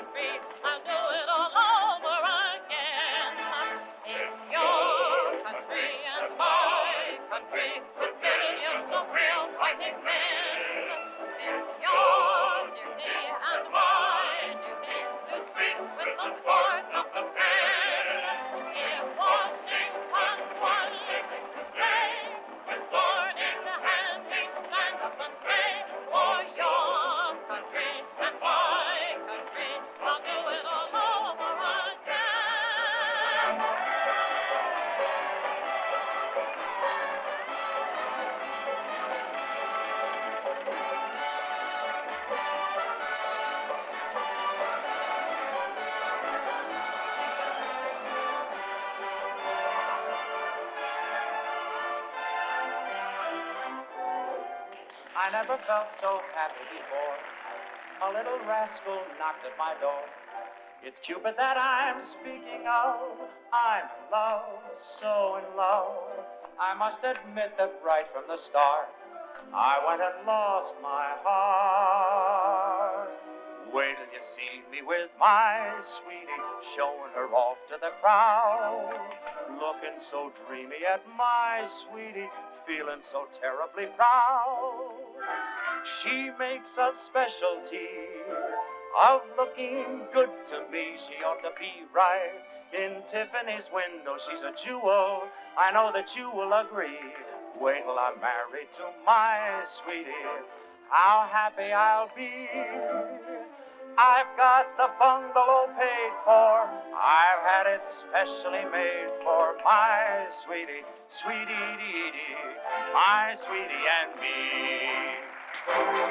country, I'll do it all over again. It's your country and my country, with millions of real fighting men. It's your duty and my duty to speak with the sword of the pen. If Washington was to say, with sword in the hand, he'd stand up and say, for your country and my country, I'll do it all over again. I never felt so happy before. A little rascal knocked at my door. It's Cupid that I'm speaking of. I'm in love, so in love. I must admit that right from the start, I went and lost my heart. Wait till you see me with my sweetie, showing her off to the crowd. Looking so dreamy at my sweetie, feeling so terribly proud. She makes a specialty of looking good to me. She ought to be right in Tiffany's window. She's a jewel, I know that you will agree. Wait till I'm married to my sweetie, how happy I'll be. I've got the bungalow paid for, I've had it specially made for my sweetie, sweetie dee dee, my sweetie and me.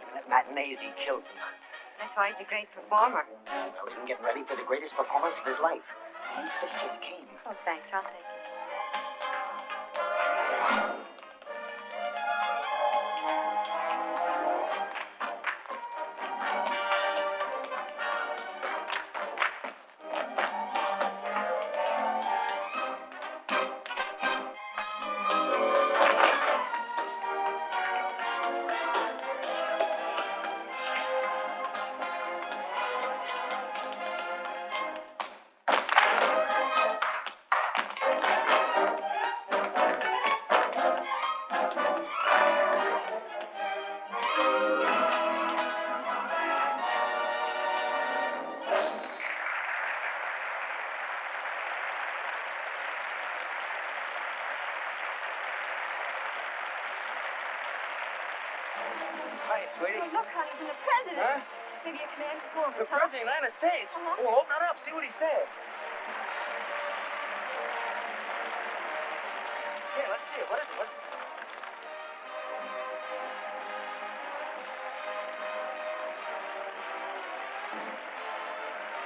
Even at matinees, he kills them. That's why he's a great performer. Well, even getting ready for the greatest performance of his life. And this just came. Oh, thanks. I'll take it. Hi, sweetie. Oh, look, honey, from the president. Huh? Maybe a command performance, The President of the United States? Uh-huh. Oh, open it up. See what he says. Yeah, let's see it. What is it?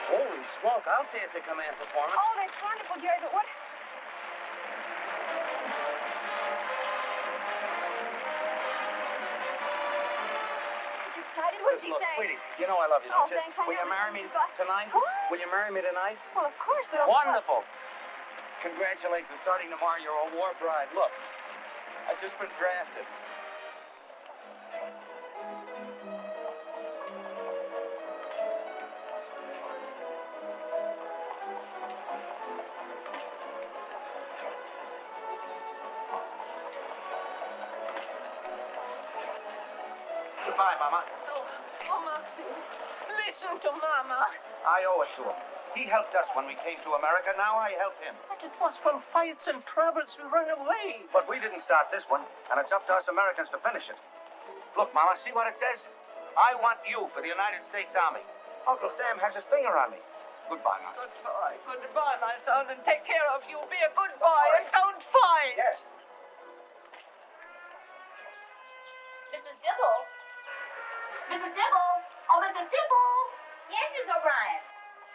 Holy smoke. I'll say it's a command performance. Oh, that's wonderful, Jerry, but what... Excited? What did he Look, say? sweetie, you know I love you, don't Oh, you? thanks, I Will you know. marry me But- tonight? What? Will you marry me tonight? Well, of course, but... Wonderful. Congratulations. Starting tomorrow, you're a war bride. Look, I've just been drafted. Goodbye, Mama. Oh, Maxie, listen to Mama. I owe it to him. He helped us when we came to America. Now I help him. But it was from fights and troubles we ran away. But we didn't start this one, and it's up to us Americans to finish it. Look, Mama, see what it says? I want you for the United States Army. Uncle Sam has his finger on me. Goodbye, Mama. Goodbye. Goodbye, my son, and take care of you. Be a good boy and don't fight. Yes. Mrs. Dibble? Mrs. Dibble? Oh, Mrs. Dibble? Yes, Miss O'Brien.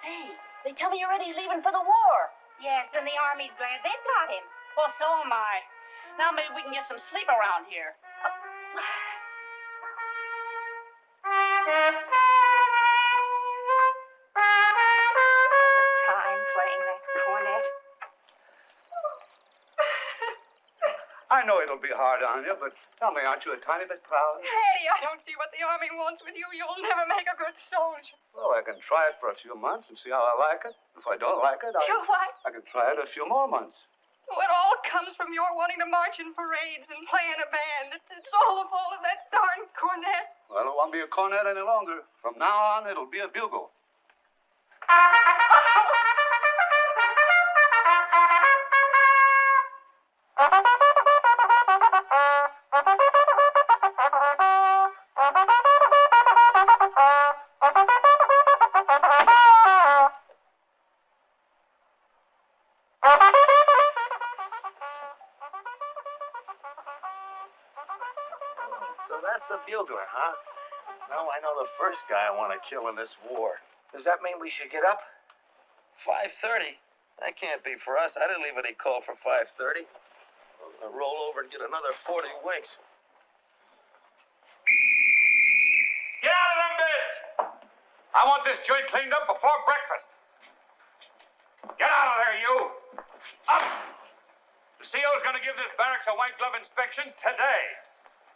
Say, they tell me already he's leaving for the war. Yes, and the Army's glad they've got him. Well, so am I. Now maybe we can get some sleep around here. Time playing that cornet. I know it'll be hard on you, but tell me, aren't you a tiny bit proud? Eddie, I don't see what the Army wants with you. You'll never make a good soldier. Well, I can try it for a few months and see how I like it. If I don't like it, You what? I can try it a few more months. Oh, it all comes from your wanting to march in parades and play in a band. It's all the fault of that darn cornet. Well, it won't be a cornet any longer. From now on, it'll be a bugle. So that's the bugler, huh? Now I know the first guy I want to kill in this war. Does that mean we should get up? 5:30? That can't be for us. I didn't leave any call for 5:30. I'm going to roll over and get another 40 winks. Get out of them beds! I want this joint cleaned up before breakfast. Get out of there, you! Up! The CO's going to give this barracks a white glove inspection today.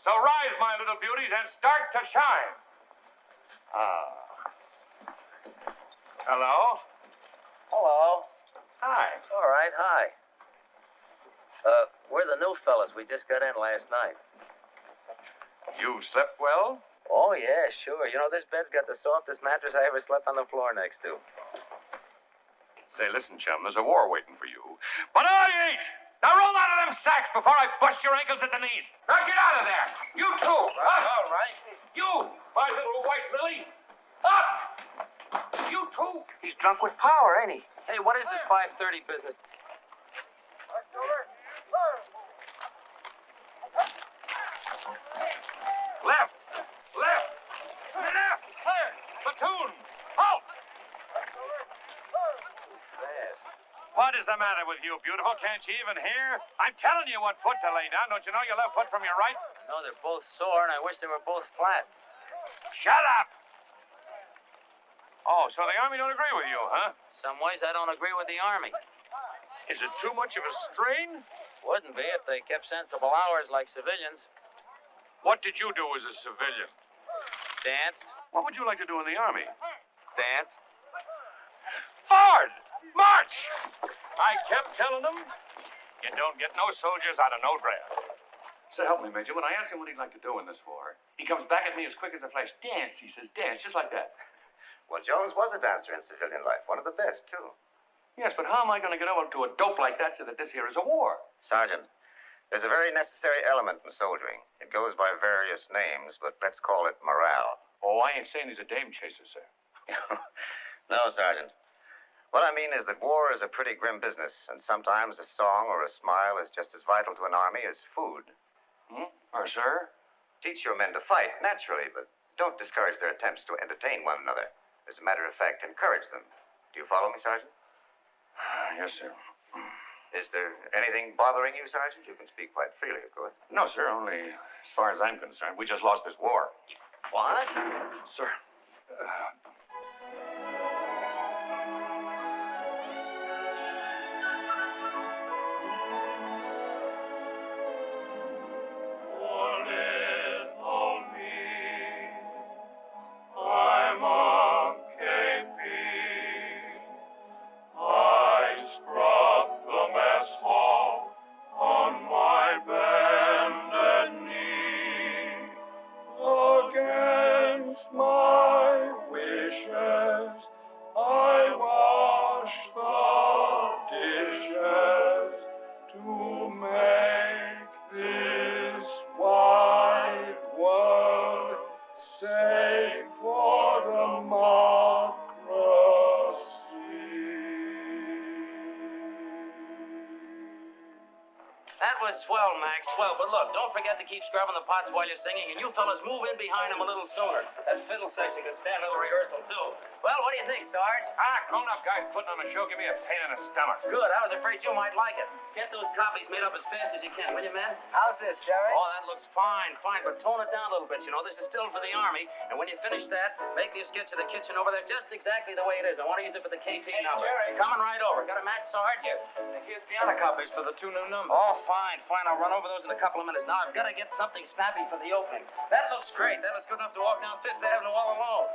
So rise, my little beauties, and start to shine. Hello? Hello. Hi. All right, hi. We're the new fellas. We just got in last night. You slept well? Oh, yeah, sure. You know, this bed's got the softest mattress I ever slept on the floor next to. Say, listen, chum, there's a war waiting for you. But I ain't! Now roll out of them sacks before I bust your ankles at the knees. Now get out of there! You too! Huh? All right. You, my little white lily! Up! You too! He's drunk with power, ain't he? Hey, what is this 5:30 business? Left! Left! Left! Clear! Platoon! Halt! Fast. What is the matter with you, beautiful? Can't you even hear? I'm telling you what foot to lay down. Don't you know your left foot from your right? No, they're both sore, and I wish they were both flat. Shut up! Oh, so the Army don't agree with you, huh? Some ways I don't agree with the Army. Is it too much of a strain? Wouldn't be if they kept sensible hours like civilians. What did you do as a civilian? Danced. What would you like to do in the Army? Dance. Forward! March! I kept telling them, you don't get no soldiers out of no draft. So help me, Major. When I ask him what he'd like to do in this war, he comes back at me as quick as a flash. Dance, he says, dance, just like that. Well, Jones was a dancer in civilian life. One of the best, too. Yes, but how am I going to get over to a dope like that so that this here is a war? Sergeant, there's a very necessary element in soldiering. It goes by various names, but let's call it morale. Oh, I ain't saying he's a dame chaser, sir. No, Sergeant. What I mean is that war is a pretty grim business, and sometimes a song or a smile is just as vital to an army as food. Or, sir? Teach your men to fight, naturally, but don't discourage their attempts to entertain one another. As a matter of fact, encourage them. Do you follow me, Sergeant? Yes, sir. Is there anything bothering you, Sergeant? You can speak quite freely, of course. No, sir, only as far as I'm concerned, we just lost this war. What? Sir. That was swell, Max, swell. But look, don't forget to keep scrubbing the pots while you're singing, and you fellas move in behind him a little sooner. That fiddle section can stand a little rehearsal, too. Well, what do you think, Sarge? Grown-up guys putting on a show give me a pain in the stomach. Good. I was afraid you might like it. Get those copies made up as fast as you can, will you, man? How's this, Jerry? Oh, that looks fine, but tone it down a little bit, you know. This is still for the Army, and when you finish that, make me a sketch of the kitchen over there just exactly the way it is. I want to use it for the KP number. Jerry. Coming right over. Got a match, Sarge? Here's piano copies for the two new numbers. Oh, fine. I'll run over those in a couple of minutes. Now, I've got to get something snappy for the opening. That looks great. That looks good enough to walk down Fifth Avenue all alone.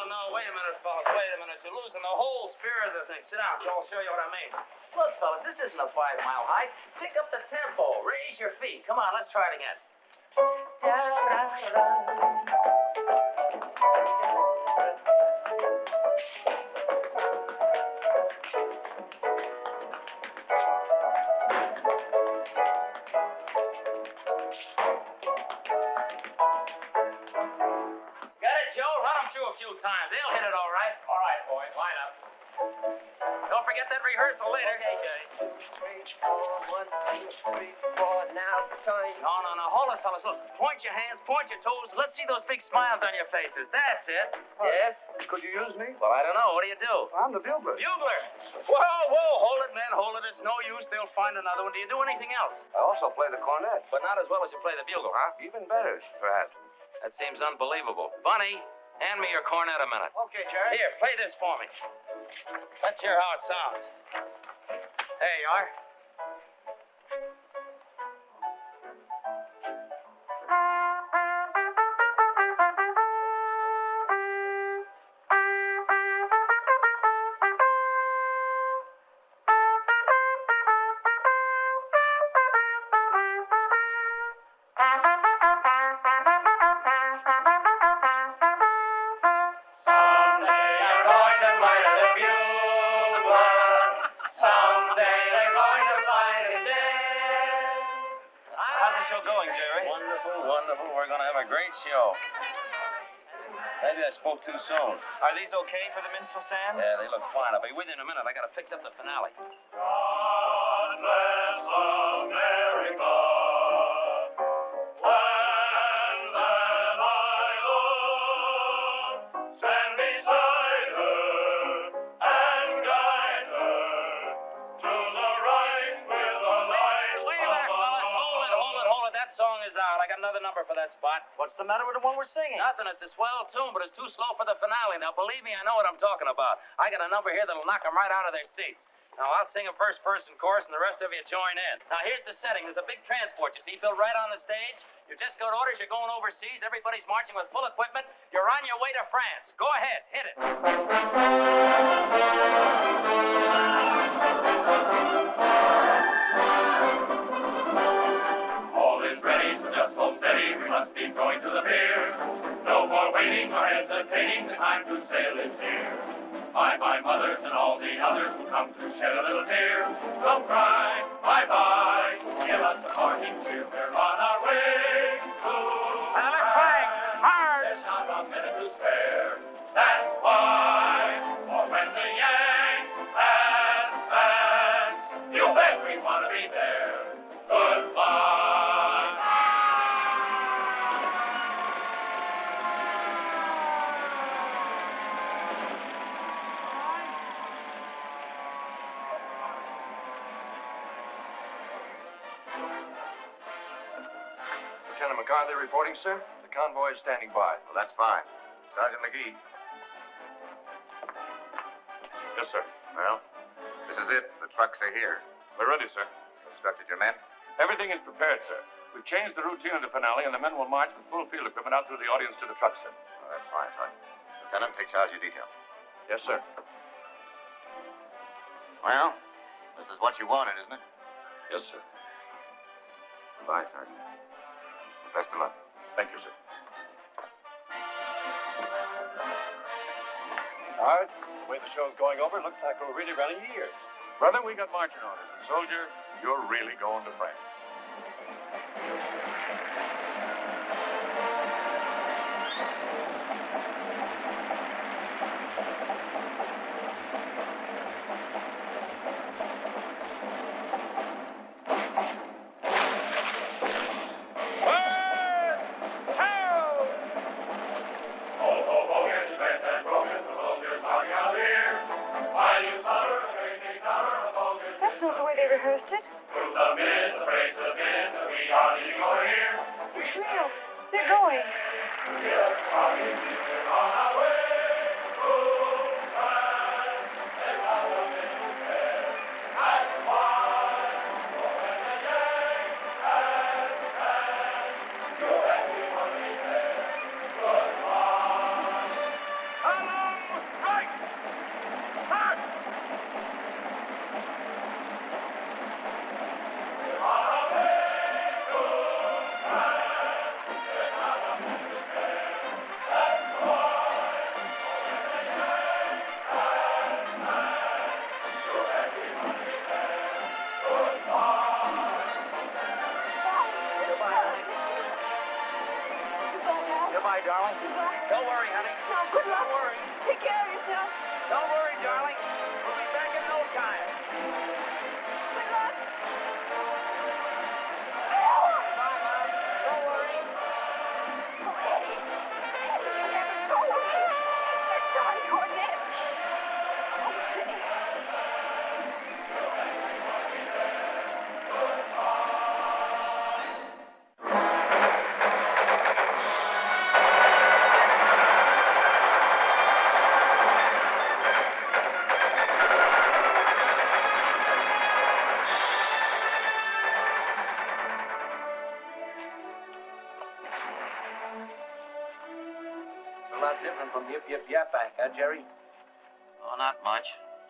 No. Wait a minute, fellas. Wait a minute. You're losing the whole spirit of the thing. Sit down, so I'll show you what I mean. Look, fellas, this isn't a 5-mile hike. Pick up the tempo. Raise your feet. Come on, let's try it again. Times. They'll hit it all right. All right, boys, line up. Don't forget that rehearsal later. Okay, Jay. 2, 3, 4, 1, 2, 3, 4, now time. No. Hold it, fellas. Look, point your hands, point your toes. Let's see those big smiles on your faces. That's it. Yes? Could you use me? Well, I don't know. What do you do? I'm the bugler. Bugler. Whoa. Hold it, man. Hold it. It's no use. They'll find another one. Do you do anything else? I also play the cornet. But not as well as you play the bugle, huh? Even better, perhaps. That seems unbelievable. Bunny, hand me your cornet a minute. Okay, Jerry. Here, play this for me. Let's hear how it sounds. There you are. Wonderful. We're going to have a great show. Maybe I spoke too soon. Are these okay for the minstrel stand? Yeah, they look fine. I'll be with you in a minute. I got to fix up the finale. God bless America. When then I look, stand beside her and guide her to the right with the light. Wait a minute, fellas. Hold it. That song is out. I got another number for that spot. What's the matter with the one we're singing? Nothing. It's a swell tune, but it's too slow for the finale. Now, believe me, I know what I'm talking about. I got a number here that'll knock them right out of their seats. Now, I'll sing a first-person chorus, and the rest of you join in. Now, here's the setting. There's a big transport, you see, built right on the stage. You just got orders. You're going overseas. Everybody's marching with full equipment. You're on your way to France. Go ahead. Hit it. All is ready, so just hold steady. We must be going to the pier. No more waiting or hesitating. The time to sail is here. Bye-bye, mothers and all the others who come to shed a little tear. Don't cry. Bye-bye. Give us a parting cheer. We're on our way to France. There's not a minute to spare. That's why. For when the Yanks advance, you bet we want to be there. Goodbye. Lieutenant McCarthy reporting, sir. The convoy is standing by. Well, that's fine. Sergeant McGee. Yes, sir. Well, this is it. The trucks are here. We're ready, sir. Instructed your men? Everything is prepared, sir. We've changed the routine of the finale, and the men will march with full field equipment out through the audience to the trucks, sir. Oh, that's fine, Sergeant. Lieutenant, take charge of your detail. Yes, sir. Well, this is what you wanted, isn't it? Yes, sir. Goodbye, Sergeant. Best of luck. Thank you, sir. Sarge, the way the show's going over, it looks like we're really running years. Brother, we got marching orders. And soldier, you're really going to France. That's not the way they rehearsed it. It's real. They're going. darling. Don't worry, honey. No, good luck. Don't worry. Take care of yourself. Don't worry, darling. We'll be back in no time. Good luck. Bye, Mom. Don't worry. Oh, Eddie. Eddie, you never told me. That darn cornet. Oh, Eddie. A lot different from Yip Yip Yapak, huh, Jerry? Oh, not much.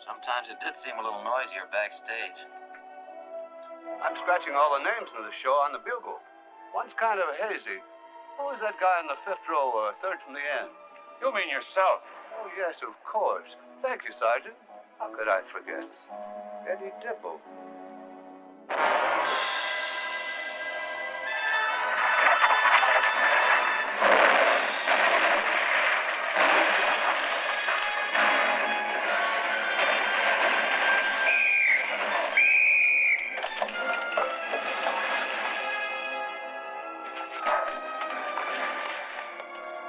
Sometimes it did seem a little noisier backstage. I'm scratching all the names in the show on the bugle. One's kind of hazy. Who was that guy in the fifth row, third from the end? You mean yourself? Oh, yes, of course. Thank you, Sergeant. How could I forget? Eddie Dibble.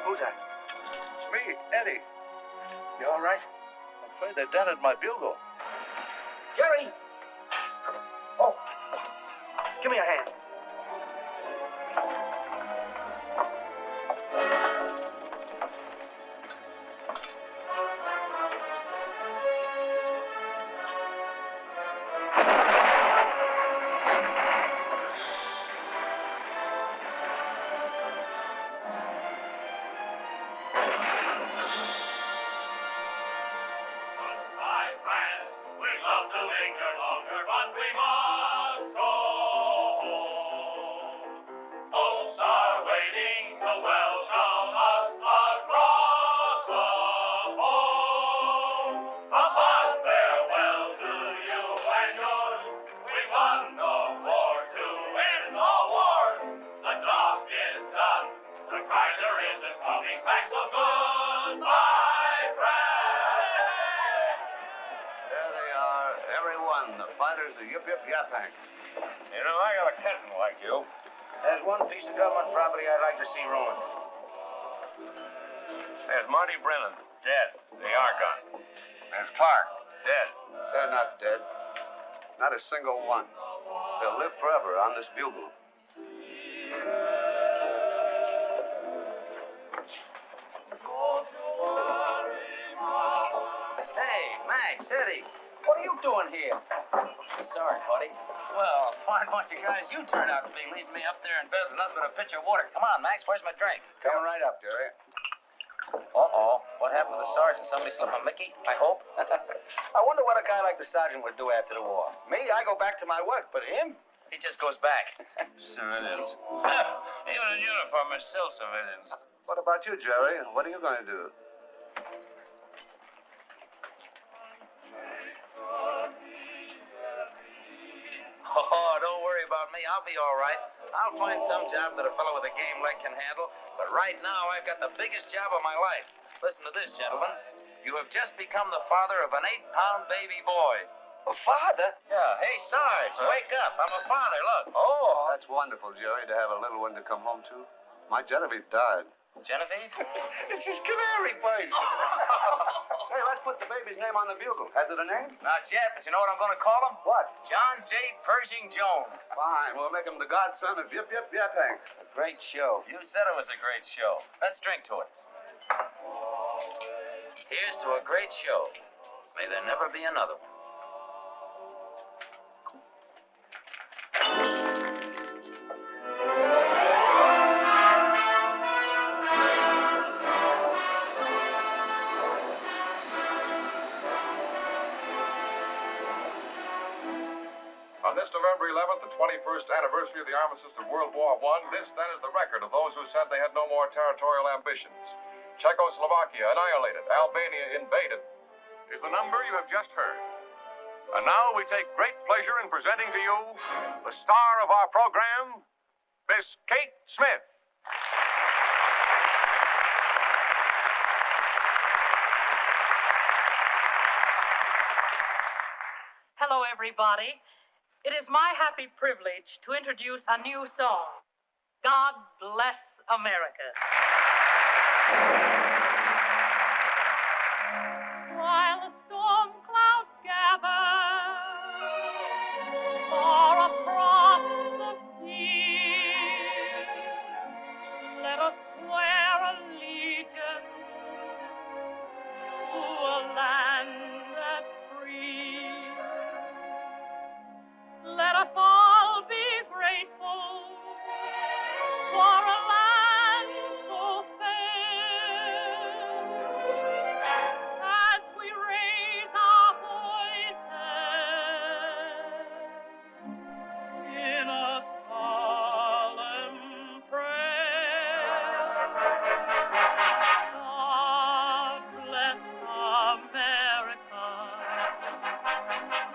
Who's that? It's me, Eddie. You all right? I'm afraid they dented my bugle. Jerry! Oh, give me a hand. My friends, we'd love to linger longer, but we must go home. Folks are waiting to welcome us across the foam. A fond farewell to you and yours. We've won the war to end all wars. The job is done. The Kaiser isn't coming back, so goodbye, friends. There they are, every one, the fighters of Yip Yip Yapak. You know, I got a cousin like you. There's one piece of government property I'd like to see ruined. There's Marty Brennan, dead. The Argonne. There's Clark, dead. They're not dead. Not a single one. They'll live forever on this bugle. Hey, Max, Eddie, what are you doing here? Sorry, buddy. Well, a fine bunch of guys you turned out to be, leaving me up there in bed with nothing but a pitcher of water. Come on, Max, where's my drink? Coming right up, Jerry. Uh-oh. What happened to the sergeant? Somebody slip a Mickey, I hope? I wonder what a guy like the sergeant would do after the war. Me, I go back to my work, but him? He just goes back. Civilians. Even in uniform, it's still civilians. What about you, Jerry? What are you going to do? Oh, don't worry about me. I'll be all right. I'll find some job that a fellow with a game leg can handle. But right now, I've got the biggest job of my life. Listen to this, gentlemen. You have just become the father of an 8-pound baby boy. A father? Yeah. Hey, Sarge, wake up. I'm a father, look. Oh, that's wonderful, Jerry, to have a little one to come home to. My Genevieve died. Genevieve? It's his canary place. Say, let's put the baby's name on the bugle. Has it a name? Not yet, but you know what I'm going to call him? What? John J. Pershing Jones. Fine, we'll make him the godson of Yip Yip Yapak. A great show. You said it was a great show. Let's drink to it. Here's to a great show. May there never be another one. On this November 11th, the 21st anniversary of the armistice of World War I, this then is the record of those who said they had no more territorial ambitions. Czechoslovakia annihilated, Albania invaded, is the number you have just heard. And now we take great pleasure in presenting to you the star of our program, Miss Kate Smith. everybody. It is my happy privilege to introduce a new song, God Bless America. While the storm clouds gather far across the sea, let us swear allegiance to a land that's free. Let us all be grateful for a land so fair, as we raise our voices in a solemn prayer. God bless America,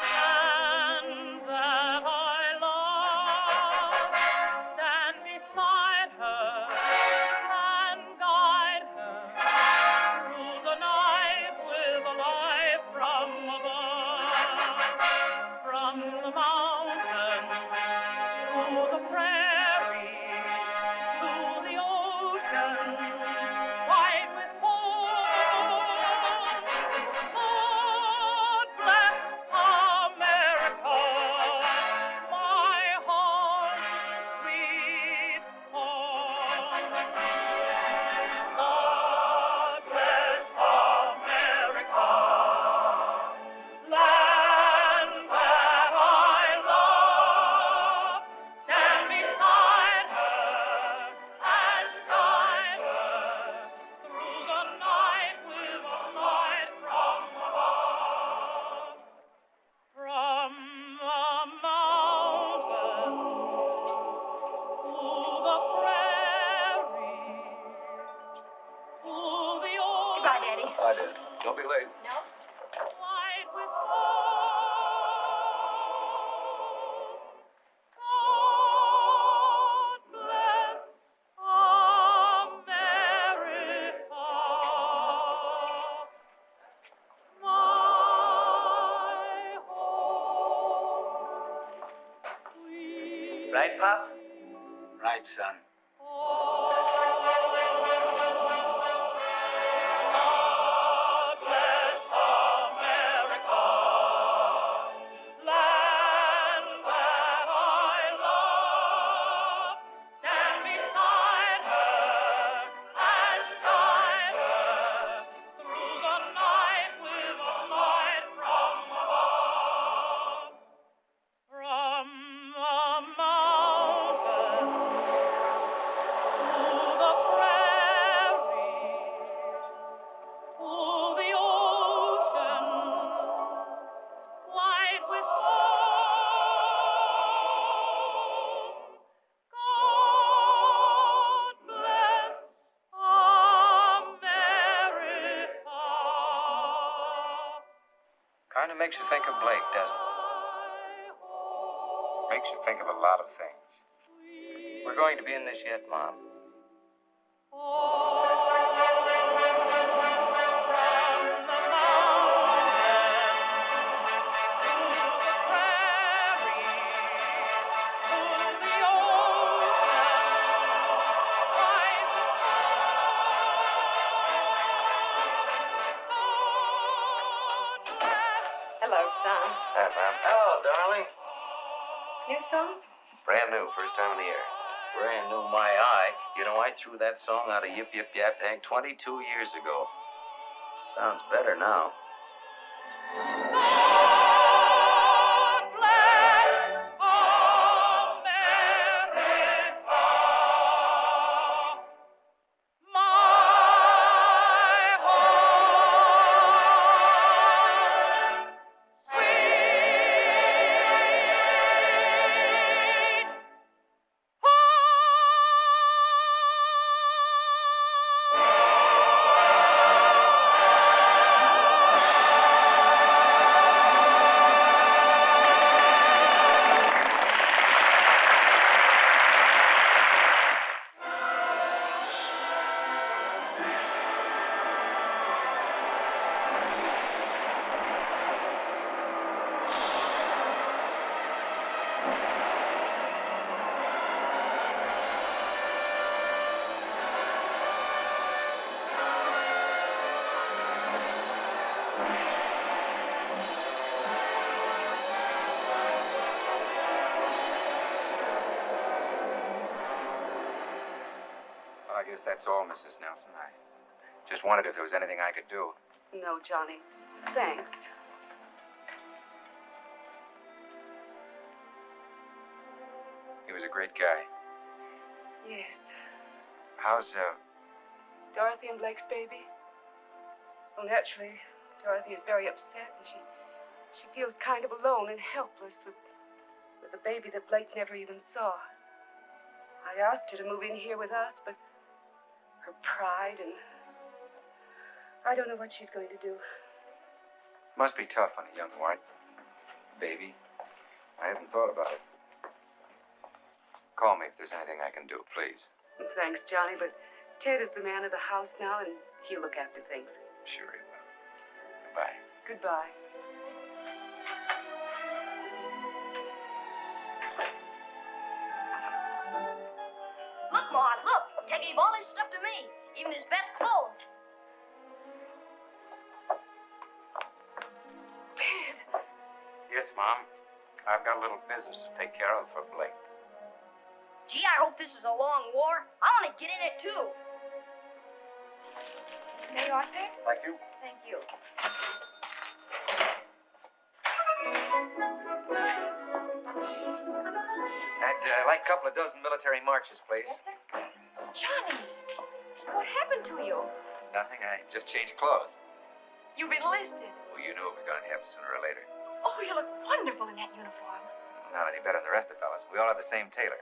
and that I love. Stand beside her and guide her through the night with a light from above. From the mountains to the prairie to the ocean, white with foam. God bless America, my home, sweet home. God bless America, land that I love. Stand beside her and guide her through the night with a light from above. From the mountain to the prairie to the ocean. Goodbye, Daddy. Hi, Dad. Don't be late. No? White with foam. God bless America, my home, sweet Right, Pop? Right, son. God bless America, land that I love. Stand beside her and guide her through the night with a light from above. From the mountains to the prairie to the ocean, white with foam. God bless America. Kind of makes you think of Blake, doesn't it? Makes you think of a lot of things. We're going to be in this yet, Mom. Hello, son. Hi, Mom. Hello, darling. New song? Brand new, first time in the air. Brand new, my eye. You know, I threw that song out of Yip Yip Yap Tank 22 years ago. Sounds better now. God bless America, my home, sweet home. Well, I guess that's all, Mrs. Nelson. I just wondered if there was anything I could do. No, Johnny. Thanks. He was a great guy. Yes. How's, Dorothy and Blake's baby? Well, naturally, Dorothy is very upset, and she feels kind of alone and helpless with the baby that Blake never even saw. I asked her to move in here with us, but her pride and I don't know what she's going to do. must be tough on a young white baby. I haven't thought about it. Call me if there's anything I can do, please. Thanks, Johnny, but Ted is the man of the house now, and he'll look after things. Sure he will. Goodbye. Goodbye. Look, Ma, look. Ted gave all his stuff to me, even his best clothes. Ted! Yes, Mom. I've got a little business to take care of for Blake. Gee, I hope this is a long war. I want to get in it, too. May I, sir? Thank you. Thank you. I'd like a couple of dozen military marches, please. Yes, sir. Johnny, what happened to you? Nothing. I just changed clothes. You've enlisted. Well, you knew it was going to happen sooner or later. Oh, you look wonderful in that uniform. Not any better than the rest of the fellas. We all have the same tailor.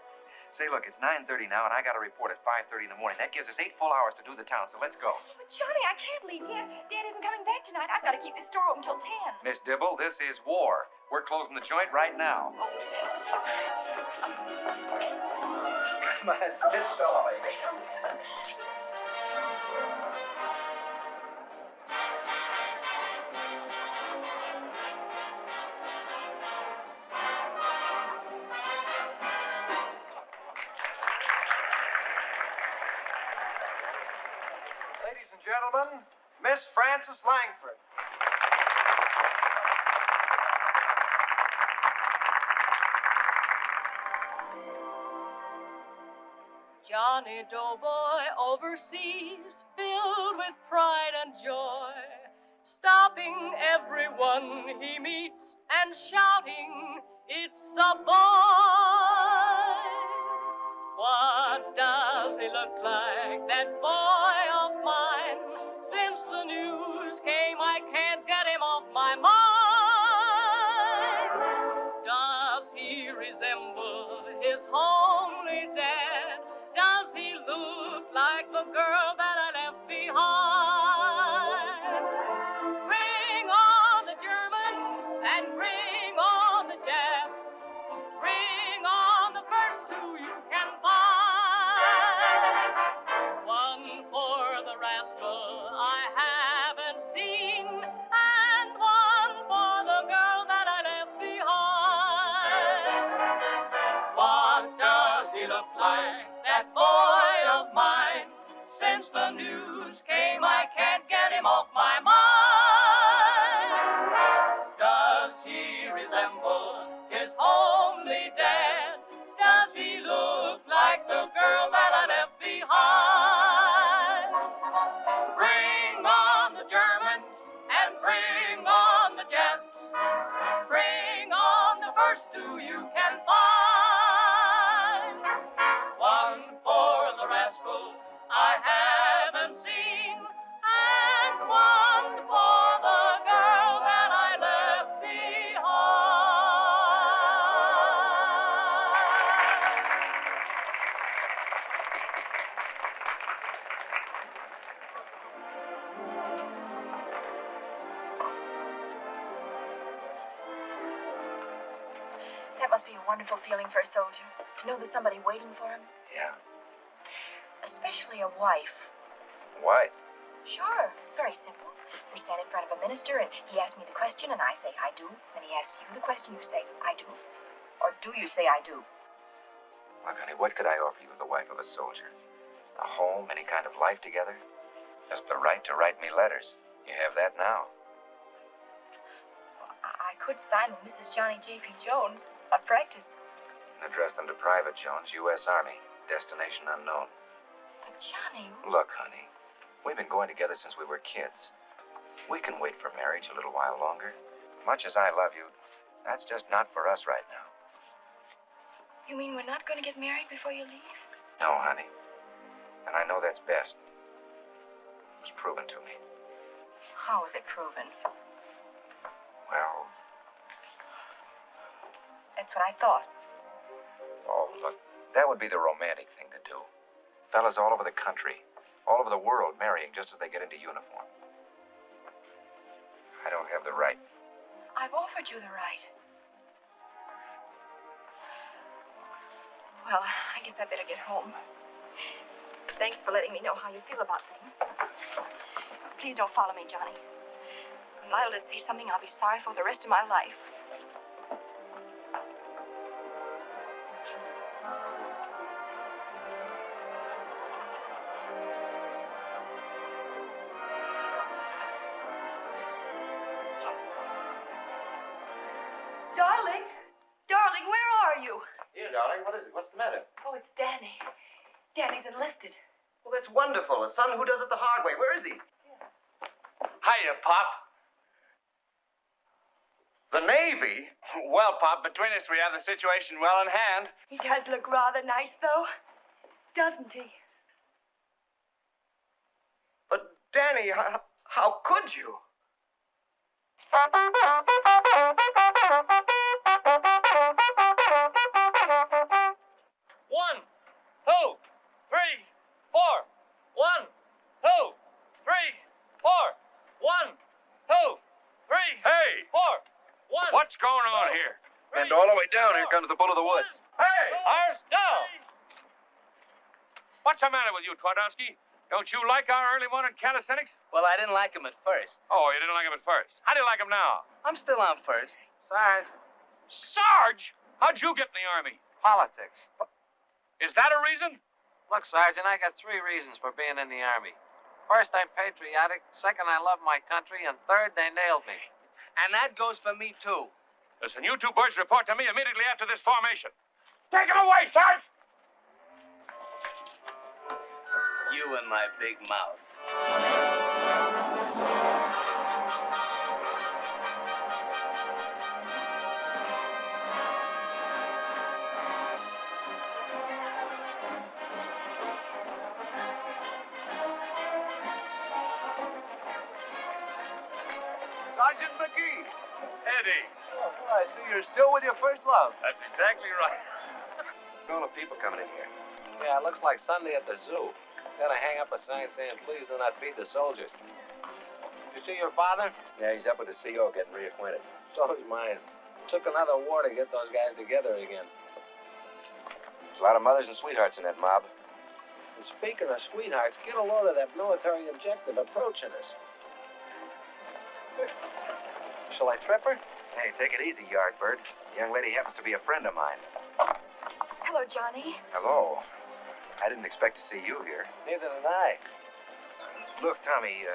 Say, look, it's 9:30 now, and I got a report at 5:30 in the morning. That gives us 8 full hours to do the town, so let's go. But, Johnny, I can't leave yet. Dad isn't coming back tonight. I've got to keep this store open till 10. Miss Dibble, this is war. We're closing the joint right now. Come on, it's all right. Ladies and gentlemen, Miss Frances Langford. Johnny Doughboy overseas, filled with pride and joy, stopping everyone he meets and shouting, "It's a boy!" What does he look like, that boy of mine? Since the news came, I can't get him off my mind. Does he resemble his homely dad? Does he look like the girl that I left behind? Bring on the Germans and bring on the Japs. Bring on the first two you can find. One for the rascal I haven't seen, and one for the girl that I left behind. What does he look like, that boy of mine? Since the news came, I can't get him off my mind. Does he resemble his homely dad? Does he look like the girl that I left behind? Bring on the Germans and bring on the Japs. Bring on the first two you can find. One for the rascal I haven't seen, and one for the girl that I left That must be a wonderful feeling for a soldier, to know there's somebody waiting for him, Yeah. especially a wife. Why? Sure, it's very simple. We stand in front of a minister, and he asks me the question, and I say, I do. Then he asks you the question, you say, I do. Or do you say, I do? Look, honey, what could I offer you as the wife of a soldier? A home, any kind of life together? Just the right to write me letters. You have that now. could sign them Mrs. Johnny J.P. Jones. I've practiced. Address them to Private Jones, U.S. Army. Destination unknown. But, Johnny... Look, honey, we've been going together since we were kids. We can wait for marriage a little while longer. Much as I love you, that's just not for us right now. You mean we're not going to get married before you leave? No, honey. And I know that's best. It was proven to me. How was it proven? Well... That's what I thought. Oh, look, that would be the romantic thing to do. Fellas all over the country, all over the world marrying just as they get into uniform. I don't have the right. I've offered you the right. Well, I guess I better get home. Thanks for letting me know how you feel about things. Please don't follow me, Johnny. I'm liable to say something I'll be sorry for the rest of my life. Darling? Darling, where are you? Here, darling. What is it? What's the matter? Oh, it's Danny. Danny's enlisted. Well, that's wonderful. A son who does it the hard way. Where is he? Hiya, Pop. The Navy? Well, Pop, between us, we have the situation well in hand. He does look rather nice, though. Doesn't he? But, Danny, how could you? One, two, three, four. One, two, three, four. One, two, three, Hey! four. One. What's going on here? And all the way down, here comes the bull of the woods. Hey! Ours down. What's the matter with you, Twardowski? Don't you like our early morning calisthenics? Well, I didn't like him at first. Oh, you didn't like him at first. How do you like him now? I'm still on first. Sarge. Sarge! How'd you get in the Army? Politics. Is that a reason? Look, Sergeant, I got 3 reasons for being in the Army. First, I'm patriotic. Second, I love my country. And third, they nailed me. And that goes for me, too. Listen, you two birds report to me immediately after this formation. Take him away, Sarge! You and my big mouth. Sergeant McGee. Eddie. Oh, I see you're still with your first love. That's exactly right. All the people coming in here. Yeah, it looks like Sunday at the zoo. Gotta hang up a sign saying, please do not feed the soldiers. You see your father? Yeah, he's up with the CO getting reacquainted. So is mine. Took another war to get those guys together again. There's a lot of mothers and sweethearts in that mob. And speaking of sweethearts, get a load of that military objective approaching us. Shall I trip her? Hey, take it easy, Yardbird. The young lady happens to be a friend of mine. Hello, Johnny. Hello. I didn't expect to see you here. Neither did I. Look, Tommy,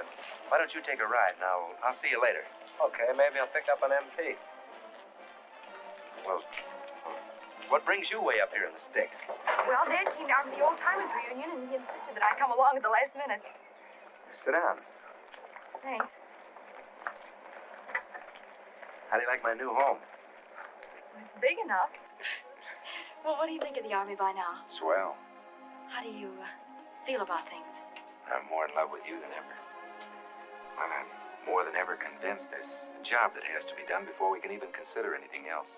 why don't you take a ride, and I'll see you later. Okay, maybe I'll pick up an MT. Well, what brings you way up here in the sticks? Well, Dad came down for the old-timers reunion, and he insisted that I come along at the last minute. Sit down. Thanks. How do you like my new home? It's big enough. Well, what do you think of the Army by now? Swell. How do you feel about things? I'm more in love with you than ever. Well, I'm more than ever convinced there's a job that has to be done before we can even consider anything else.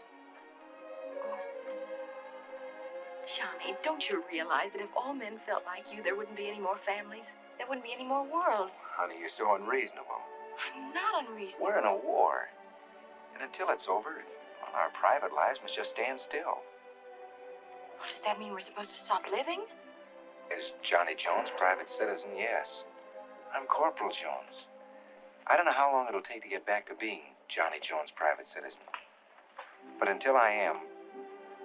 Johnny, don't you realize that if all men felt like you, there wouldn't be any more families? There wouldn't be any more world. Honey, you're so unreasonable. I'm not unreasonable. We're in a war. And until it's over, well, our private lives must just stand still. Well, does that mean we're supposed to stop living? Is Johnny Jones private citizen? Yes. I'm Corporal Jones. I don't know how long it'll take to get back to being Johnny Jones private citizen. But until I am,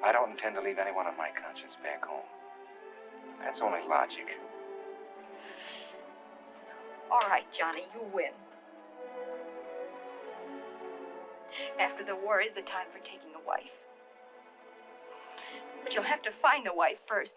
I don't intend to leave anyone on my conscience back home. That's only logic. All right, Johnny, you win. After the war is the time for taking a wife. But you'll have to find a wife first.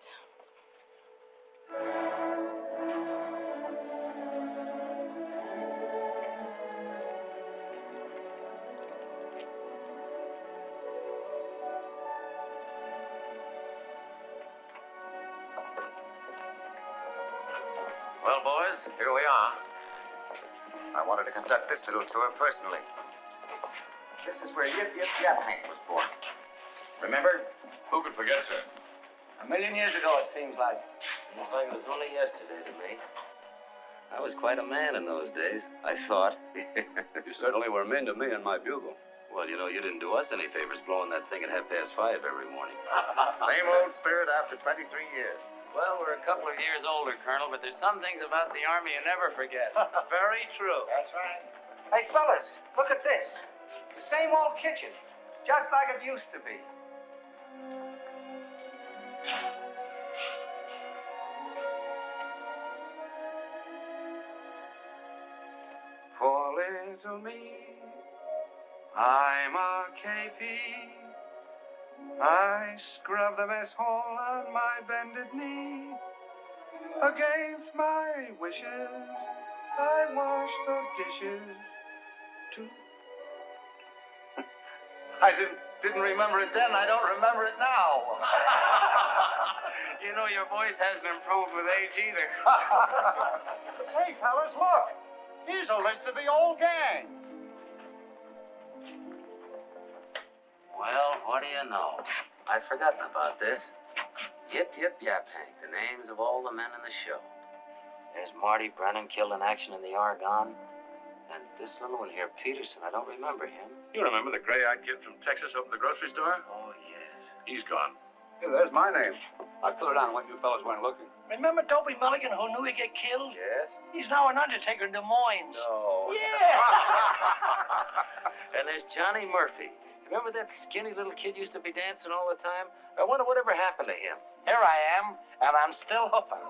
Well, boys, here we are. I wanted to conduct this little tour personally. This is where Yip Yip Yap Hank was born. Remember? Who could forget, sir? A million years ago, it seems like. Seems like it was only yesterday to me. I was quite a man in those days, I thought. You certainly were mean to me and my bugle. Well, you know, you didn't do us any favors blowing that thing at 5:30 every morning. Same old spirit after 23 years. Well, we're a couple of years older, Colonel, but there's some things about the Army you never forget. Very true. That's right. Hey, fellas, look at this. The same old kitchen, just like it used to be. For little me, I'm a KP. I scrub the mess hall on my bended knee. Against my wishes, I wash the dishes too. I didn't remember it then. I don't remember it now. You know, your voice hasn't improved with age either. Say, fellas, look. Here's a list of the old gang. Well, what do you know? I'd forgotten about this. Yip, Yip, Yap, Hank, the names of all the men in the show. There's Marty Brennan killed in action in the Argonne. And this little one here, Peterson, I don't remember him. You remember the gray-eyed kid from Texas up at the grocery store? Oh, yes. He's gone. Hey, there's my name. I put it on when you fellas weren't looking. Remember Dopey Mulligan who knew he'd get killed? Yes? He's now an undertaker in Des Moines. No. Yeah. And there's Johnny Murphy. Remember that skinny little kid used to be dancing all the time? I wonder whatever happened to him. Here I am, and I'm still hoofing.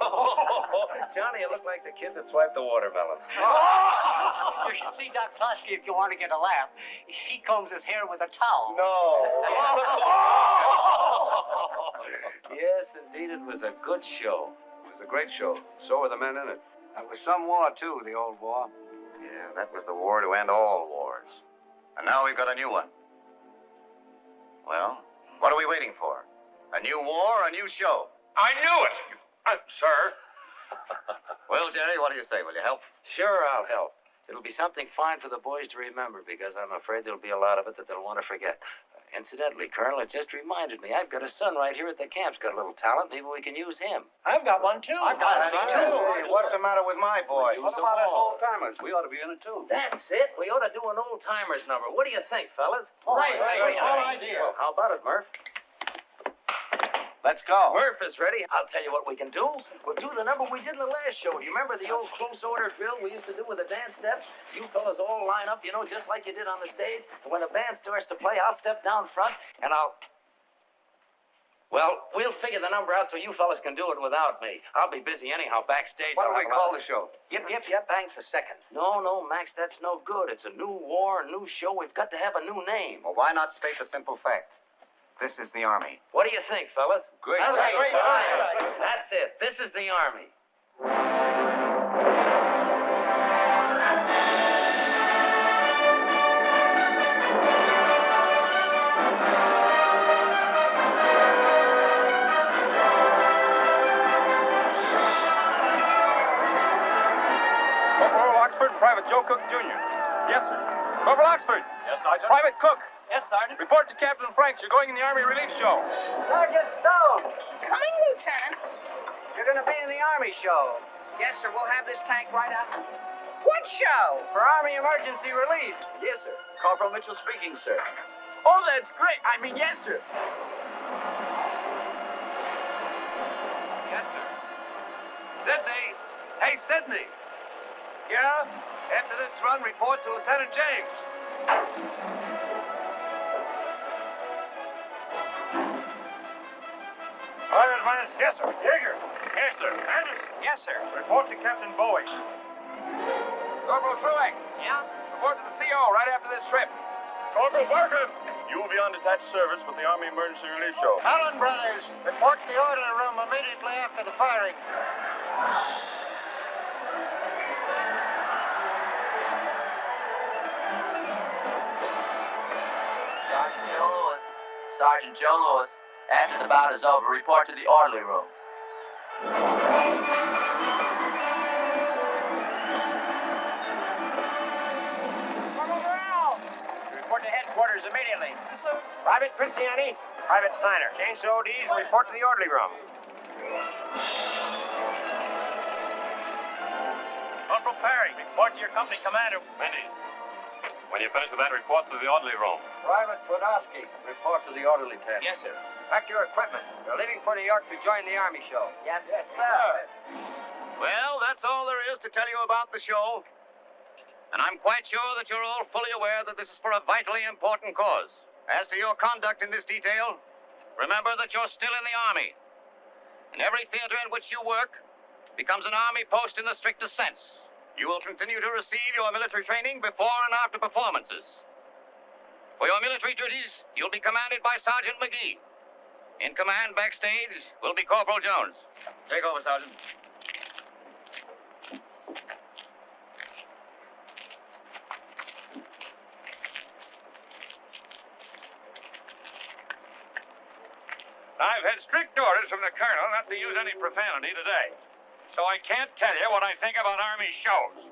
Johnny, you look like the kid that swiped the watermelon. You should see Doc Klosky if you want to get a laugh. He combs his hair with a towel. No. Yes, indeed, it was a good show. It was a great show. So were the men in it. That was some war, too, the old war. Yeah, that was the war to end all wars. And now we've got a new one. Well, what are we waiting for? A new war, a new show? I knew it! Sir. Well, Jerry, what do you say? Will you help? Sure, I'll help. It'll be something fine for the boys to remember, because I'm afraid there'll be a lot of it that they'll want to forget. Incidentally, Colonel, it just reminded me, I've got a son right here at the camp's got a little talent. Maybe we can use him. I've got one, too. I've got one, too. Hey, what's the matter with my boy? What about us old-timers? We ought to be in it, too. That's it. We ought to do an old-timers number. What do you think, fellas? Right. Idea. Well, how about it, Murph? Let's go. Murph is ready. I'll tell you what we can do. We'll do the number we did in the last show. Do you remember the old close order drill we used to do with the dance steps? You fellas all line up, you know, just like you did on the stage. And when the band starts to play, I'll step down front and Well, we'll figure the number out so you fellas can do it without me. I'll be busy anyhow backstage. What do we call the show? Yip, yip, yip, bang for second. No, Max, that's no good. It's a new war, a new show. We've got to have a new name. Well, why not state the simple fact? This is the Army. What do you think, fellas? Great. That's Great. That's it. This is the Army. Corporal Oxford, Private Joe Cook, Jr. Yes, sir. Corporal Oxford. Yes, Sergeant. Private Cook. Yes, Sergeant. Report to Captain Franks. You're going in the Army Relief Show. Sergeant Stone, Coming, Lieutenant. you're going to be in the Army show. Yes, sir. We'll have this tank right out. What show? For Army Emergency Relief. Yes, sir. Corporal Mitchell speaking, sir. Oh, that's great. I mean, yes, sir. Yes, sir. Sydney. Hey, Sydney. Yeah? After this run, report to Lieutenant James. Sergeant Minus. Yes, sir. Yeager. Yes, sir. Anderson. Yes, sir. Report to Captain Bowie. Corporal Truex. Yeah? Report to the CO right after this trip. Go Corporal Barker, you will be on detached service with the Army Emergency Relief Show. Allen Brothers, report to the orderly room immediately after the firing. Sergeant Joe Lewis. After the bout is over, report to the orderly room. Report to headquarters immediately. Private Christiani, Private Steiner. Change to ODs and report to the orderly room. Corporal Perry, report to your company commander. Mendes. When you finish with that, report to the orderly room. Private Podolsky, report to the orderly tent. Yes, sir. Pack your equipment. You're leaving for New York to join the Army show. Yes, sir. Well, that's all there is to tell you about the show. And I'm quite sure that you're all fully aware that this is for a vitally important cause. As to your conduct in this detail, remember that you're still in the Army. And every theater in which you work becomes an Army post in the strictest sense. You will continue to receive your military training before and after performances. For your military duties, you'll be commanded by Sergeant McGee. In command backstage will be Corporal Jones. Take over, Sergeant. I've had strict orders from the colonel not to use any profanity today. So I can't tell you what I think about Army shows.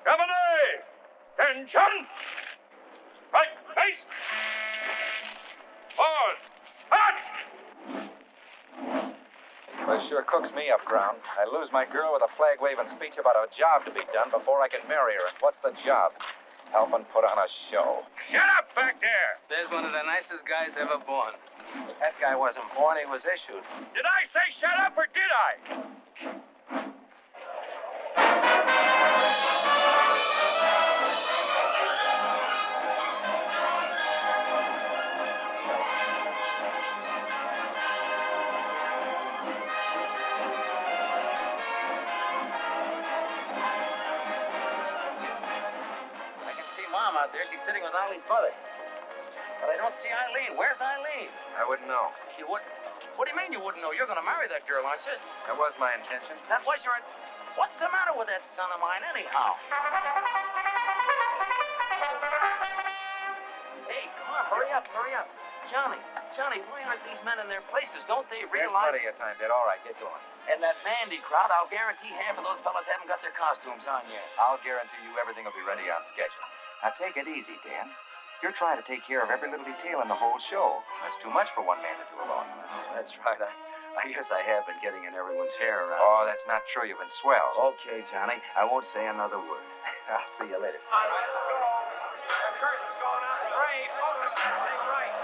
Company! Attention! Right, face! Forward! March! Well, sure cooks me up, Ground. I lose my girl with a flag-waving speech about a job to be done before I can marry her. And what's the job? Helping put on a show. Shut up back there! There's one of the nicest guys ever born. That guy wasn't born, he was issued. Did I say shut up or did I? I can see Mom out there. She's sitting with Eileen's mother. But I don't see Eileen. Where's Eileen? I wouldn't know. You would? What do you mean you wouldn't know? You're going to marry that girl, aren't you? That was my intention. That was your... What's the matter with that son of mine, anyhow? Hey, come on, hurry up, hurry up. Johnny, why aren't these men in their places? Don't they There's realize... plenty of time, Dad. All right, get going. And that bandy crowd, I'll guarantee half of those fellas haven't got their costumes on yet. I'll guarantee you everything will be ready on schedule. Now, take it easy, Dan. You're trying to take care of every little detail in the whole show. That's too much for one man to do alone. That's right. I guess I have been getting in everyone's hair around. Oh, that's not true. You've been swell. Okay, Johnny. I won't say another word. I'll see you later. All right, let's go. The curtain's going on. Ray, focus that thing right.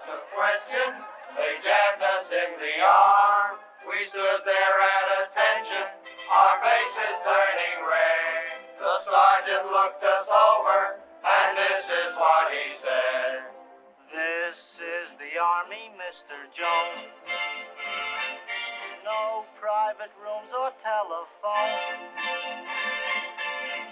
lots of questions. They jabbed us in the arm. We stood there at attention, our faces turning red. The sergeant looked us over, and this is what he said. This is the Army, Mr. Jones. No private rooms or telephone.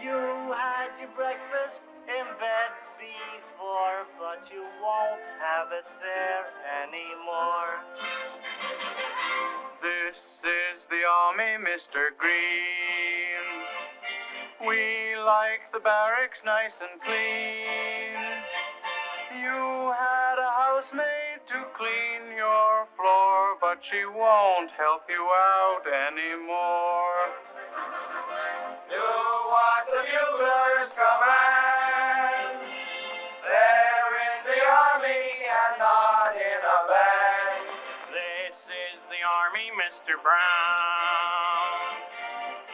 You had your breakfast in bed before, but you won't have it there anymore. This is the Army, Mr. Green. We like the barracks nice and clean. You had a housemaid to clean your floor, but she won't help you out anymore. Do what the buglers command. They're in the Army and not in a band. This is the Army, Mr. Brown.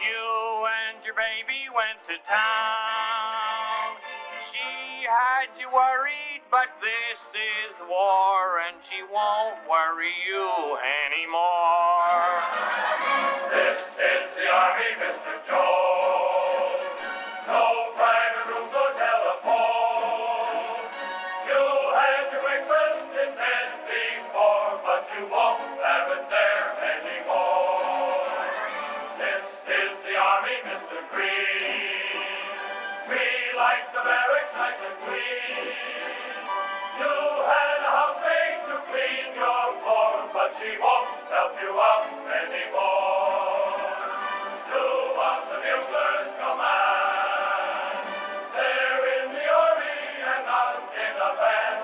You and your baby went to town. She had you worried, but this is war, and she won't worry you anymore. This is the Army, Mr. Jones. No private rooms or telephone. You had your breakfast in bed before, but you won't have it there anymore. This is the Army, Mr. Green. We like the barracks nice and clean. You had a housemaid to clean your floor, but she won't help you out anymore. Do what the buglers command. They're in the Army and not in a band.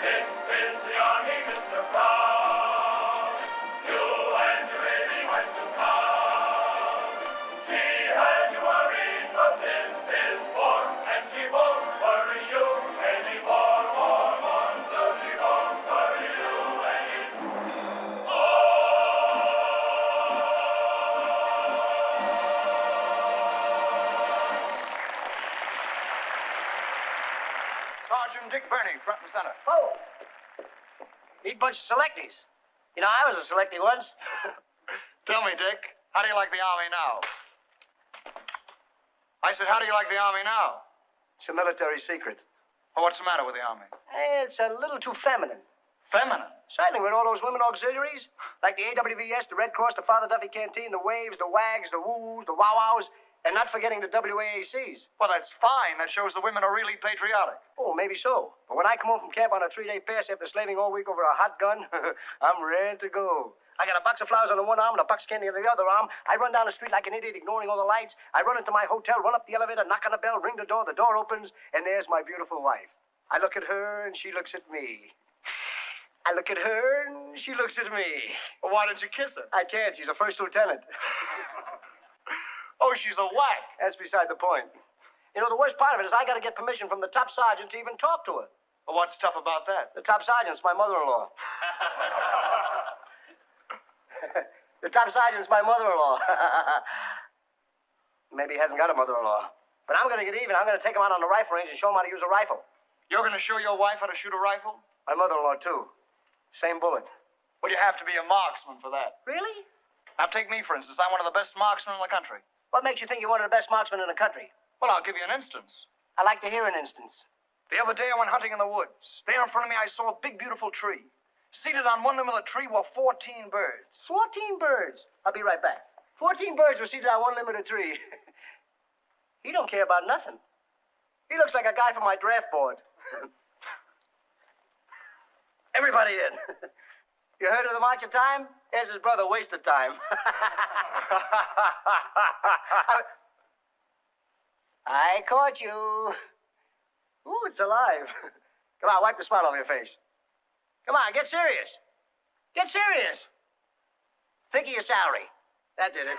This is the Army, Mr. Brown. You and your baby went to town. She had you worried, but this is war, and she won't worry you anymore. More, so she won't worry you anymore. Sergeant Dick Burney, front and center. Oh! Neat bunch of selecties. You know, I was a selectee once. Tell me, Dick, how do you like the Army now? I said, how do you like the Army now? It's a military secret. Well, what's the matter with the Army? It's a little too feminine. Feminine? Certainly, with all those women auxiliaries, like the AWVS, the Red Cross, the Father Duffy Canteen, the Waves, the WAGs, the WOOs, the WOWOWs, and not forgetting the WAACs. Well, that's fine. That shows the women are really patriotic. Oh, maybe so. But when I come home from camp on a 3-day pass after slaving all week over a hot gun, I'm ready to go. I got a box of flowers on the one arm and a box of candy on the other arm. I run down the street like an idiot, ignoring all the lights. I run into my hotel, run up the elevator, knock on the bell, ring the door opens, and there's my beautiful wife. I look at her, and she looks at me. I look at her, and she looks at me. Well, why didn't you kiss her? I can't. She's a first lieutenant. Oh, she's a whack. That's beside the point. You know, the worst part of it is I got to get permission from the top sergeant to even talk to her. Well, what's tough about that? The top sergeant's my mother-in-law. The top sergeant's my mother-in-law. Maybe he hasn't got a mother-in-law. But I'm going to get even. I'm going to take him out on the rifle range and show him how to use a rifle. You're going to show your wife how to shoot a rifle? My mother-in-law, too. Same bullet. Well, you have to be a marksman for that. Really? Now, take me, for instance. I'm one of the best marksmen in the country. What makes you think you're one of the best marksmen in the country? Well, I'll give you an instance. I like to hear an instance. The other day I went hunting in the woods. There in front of me I saw a big, beautiful tree. Seated on one limb of the tree were 14 birds. 14 birds? I'll be right back. 14 birds were seated on one limb of the tree. He don't care about nothing. He looks like a guy from my draft board. Everybody in. You heard of the March of Time? There's his brother, Wasted Time. I caught you. Ooh, it's alive. Come on, wipe the smile off your face. Come on, get serious. Get serious. Think of your salary. That did it.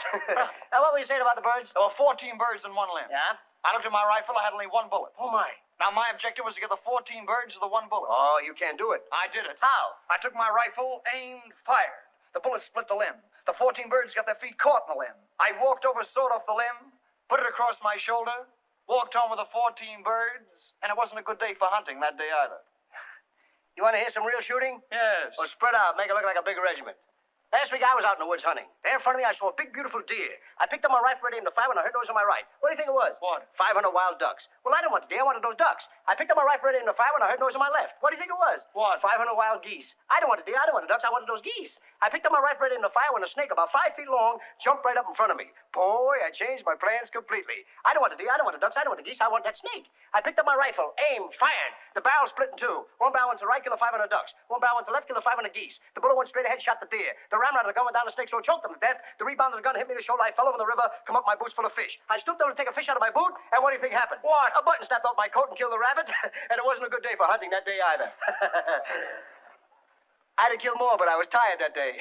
Now, what were you saying about the birds? There were 14 birds in one limb. Yeah? I looked at my rifle. I had only one bullet. Oh, my. Now, my objective was to get the 14 birds with the one bullet. Oh, you can't do it. I did it. How? I took my rifle, aimed, fired. The bullet split the limb. The 14 birds got their feet caught in the limb. I walked over, sawed off the limb, put it across my shoulder, walked home with the 14 birds, and it wasn't a good day for hunting that day either. You want to hear some real shooting? Yes. Well, spread out. Make it look like a big regiment. Last week I was out in the woods hunting. There in front of me I saw a big, beautiful deer. I picked up my rifle, ready to fire when I heard noise on my right. What do you think it was? What? 500 wild ducks. Well, I didn't want the deer. I wanted those ducks. I picked up my rifle, ready to fire when I heard noise on my left. What do you think it was? What? 500 wild geese. I didn't want the deer. I didn't want the ducks. I wanted those geese. I picked up my rifle, ready to fire when a snake about 5 feet long jumped right up in front of me. Boy, I changed my plans completely. I didn't want the deer. I didn't want the ducks. I didn't want the geese. I want that snake. I picked up my rifle, aimed, fired. The barrel split in two. One barrel went to the right, killed 500 ducks. One barrel went to the left, killed 500 geese. The bullet went straight ahead, shot the deer. The ramrod of the gun went down the snake, so it choked them to death. The rebound of the gun hit me in the shoulder. I fell over in the river, come up my boots full of fish. I stooped down to take a fish out of my boot, and what do you think happened? What? A button snapped off my coat and killed the rabbit, and it wasn't a good day for hunting that day either. I'd have killed more, but I was tired that day.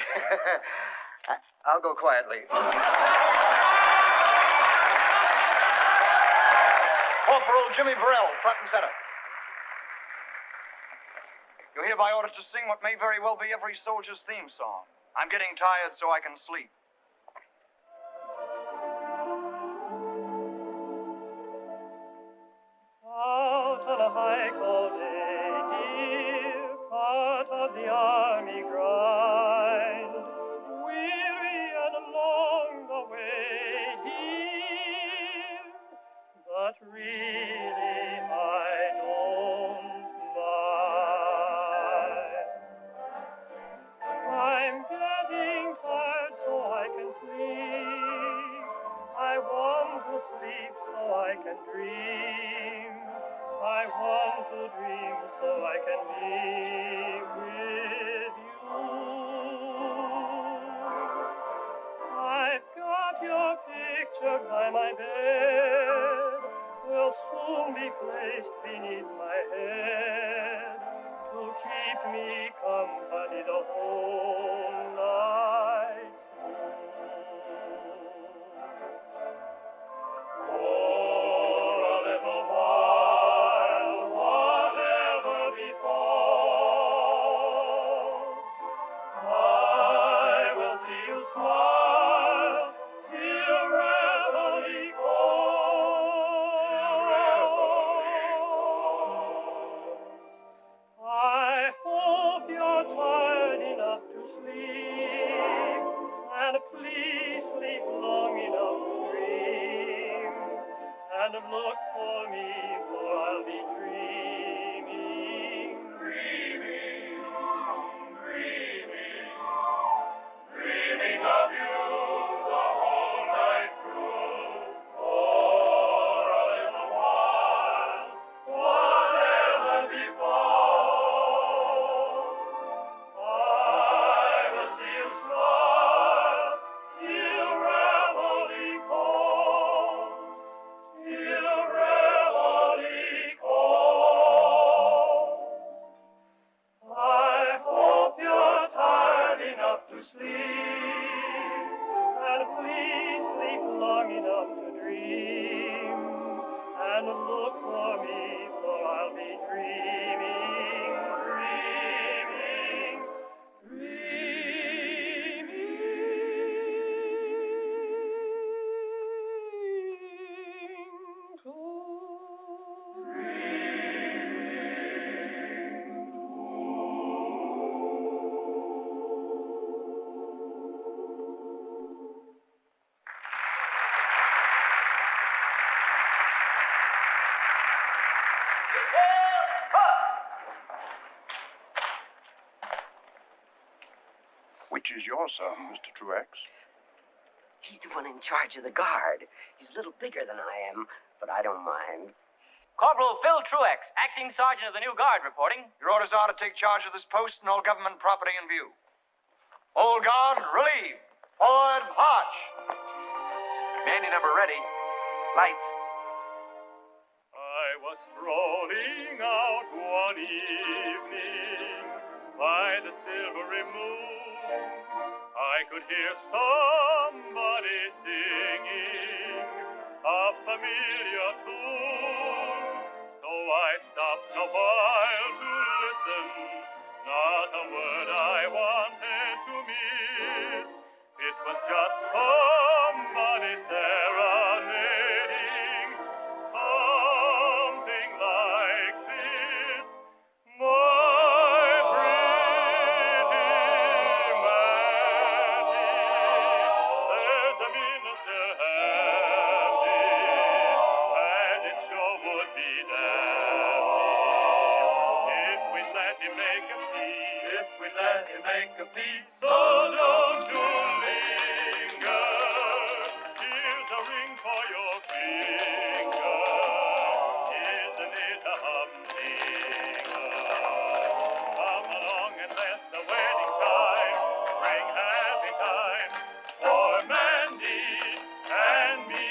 I'll go quietly. Corporal Jimmy Burrell, front and center. You're hereby ordered to sing what may very well be every soldier's theme song. I'm getting tired so I can sleep. Out on a hike all day, dear, part of the army grind, weary and along the way here, but really I don't mind. I'm getting tired so I can sleep. I want to sleep so I can dream. I want to dream so I can be with you. I've got your picture by my bed, will soon be placed beneath my head to keep me company the whole night through. For a little while, whatever befalls, I will see you smile till reveille calls. I hope you're tired enough to sleep, and please sleep long enough to dream, and look for me, for I'll be dreaming, dreaming, dreaming, dreaming of you the whole night through. For a little while, whatever befalls, I will see you smile till reveille calls, till reveille calls. I hope you're tired enough to sleep, and please sleep long enough to dream, and look for me, for I'll be dreaming, dreaming, dreaming Which is your son, Mr. Truex? He's the one in charge of the guard. He's a little bigger than I am, but I don't mind. Corporal Phil Truex, acting sergeant of the new guard, reporting. Your orders are to take charge of this post and all government property in view. Old guard, relieve. Forward, march. Bandy number ready. Lights. I was strolling out one evening by the silvery moon. I could hear somebody singing a familiar tune. So I stopped a while to listen. Not a word I wanted to miss. It was just somebody serenading, something like this. My sweet lad, you make a peace, so don't you linger. Here's a ring for your finger. Isn't it a humdinger? Come along and let the wedding chime bring happy time for Mandy and me.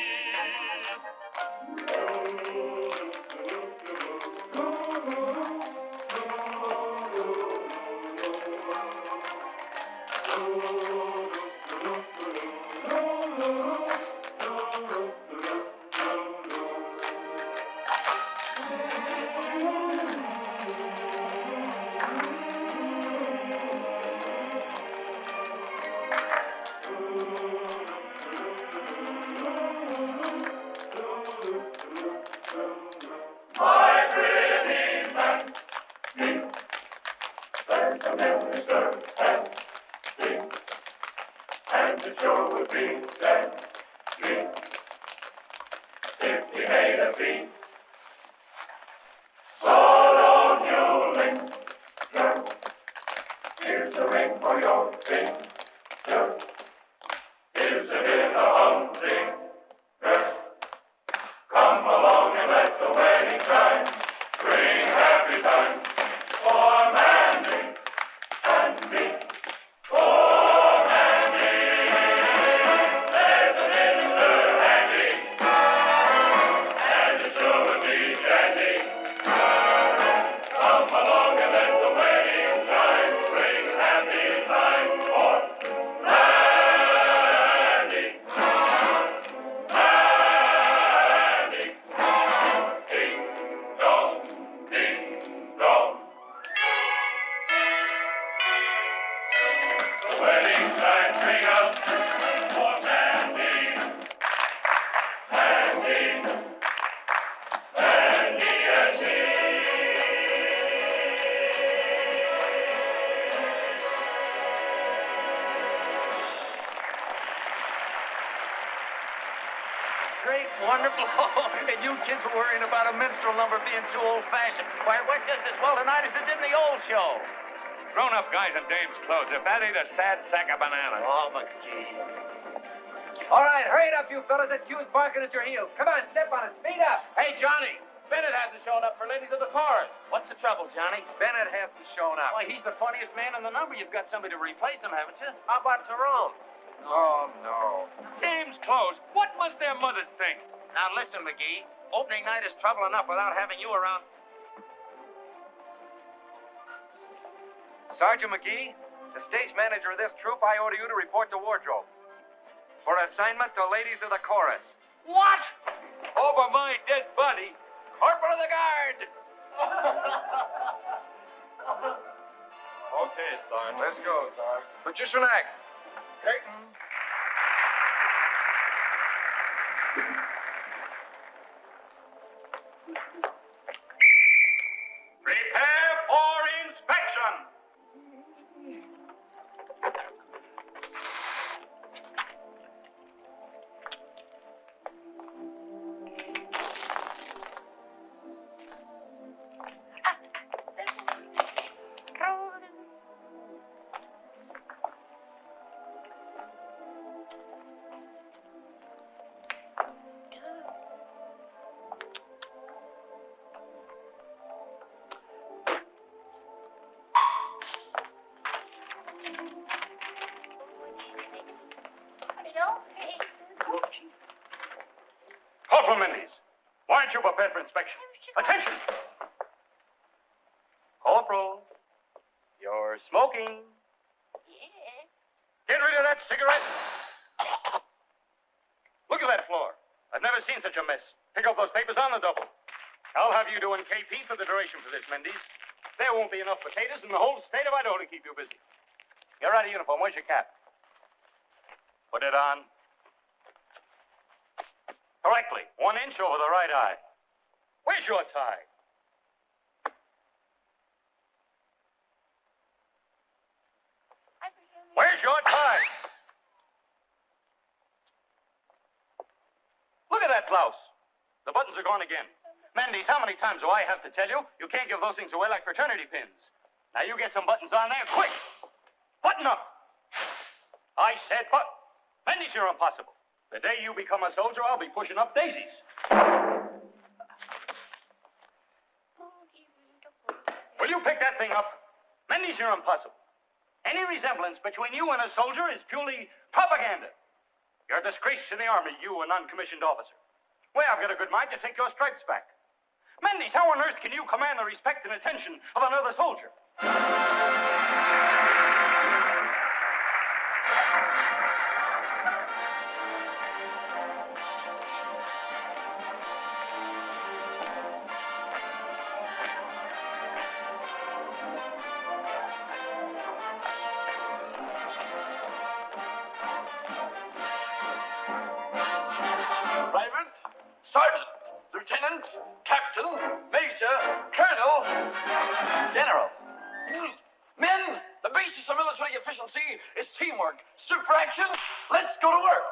Great, wonderful. And you kids were worrying about a minstrel number being too old-fashioned. Why, it went just as well tonight as it did in the old show. Grown-up guys in dame's clothes. If that ain't a sad sack of bananas. Oh, McGee. All right, hurry it up, you fellas. That queue's barking at your heels. Come on, step on it. Speed up. Hey, Johnny, Bennett hasn't shown up for Ladies of the Chorus. What's the trouble, Johnny? Bennett hasn't shown up. Why, he's the funniest man in the number. You've got somebody to replace him, haven't you? How about Jerome? Oh, no. Dame's clothes. What must their mothers think? Now, listen, McGee. Opening night is trouble enough without having you around. Sergeant McGee, the stage manager of this troupe, I order you to report to wardrobe. For assignment to Ladies of the Chorus. What? Over my dead body? Corporal of the Guard! Okay, Sergeant. Let's go, Sergeant. Magician act. Curtain. Prepare for inspection. Corporal Mendes, why aren't you prepared for inspection? Attention! Corporal, you're smoking. Get rid of that cigarette. Look at that floor. I've never seen such a mess. Pick up those papers on the double. I'll have you doing KP for the duration for this, Mendes. There won't be enough potatoes in the whole state of Idaho to keep you busy. You're out of uniform. Where's your cap? Put it on. Correctly. 1 inch over the right eye. Where's your tie? Where's your tie? Look at that blouse. The buttons are gone again. Mendes, how many times do I have to tell you? You can't give those things away like fraternity pins. Now you get some buttons on there, quick! Button up! I said but. Mendes, you're impossible. The day you become a soldier, I'll be pushing up daisies. Will you pick that thing up? Mendes, you're impossible. Any resemblance between you and a soldier is purely propaganda. You're a disgrace to the Army, you, a non-commissioned officer. Well, I've got a good mind to take your stripes back. Mendes, how on earth can you command the respect and attention of another soldier? Private, sergeant, lieutenant, captain, major, colonel, general. Men, the basis of military efficiency is teamwork. Stood for action. Let's go to work.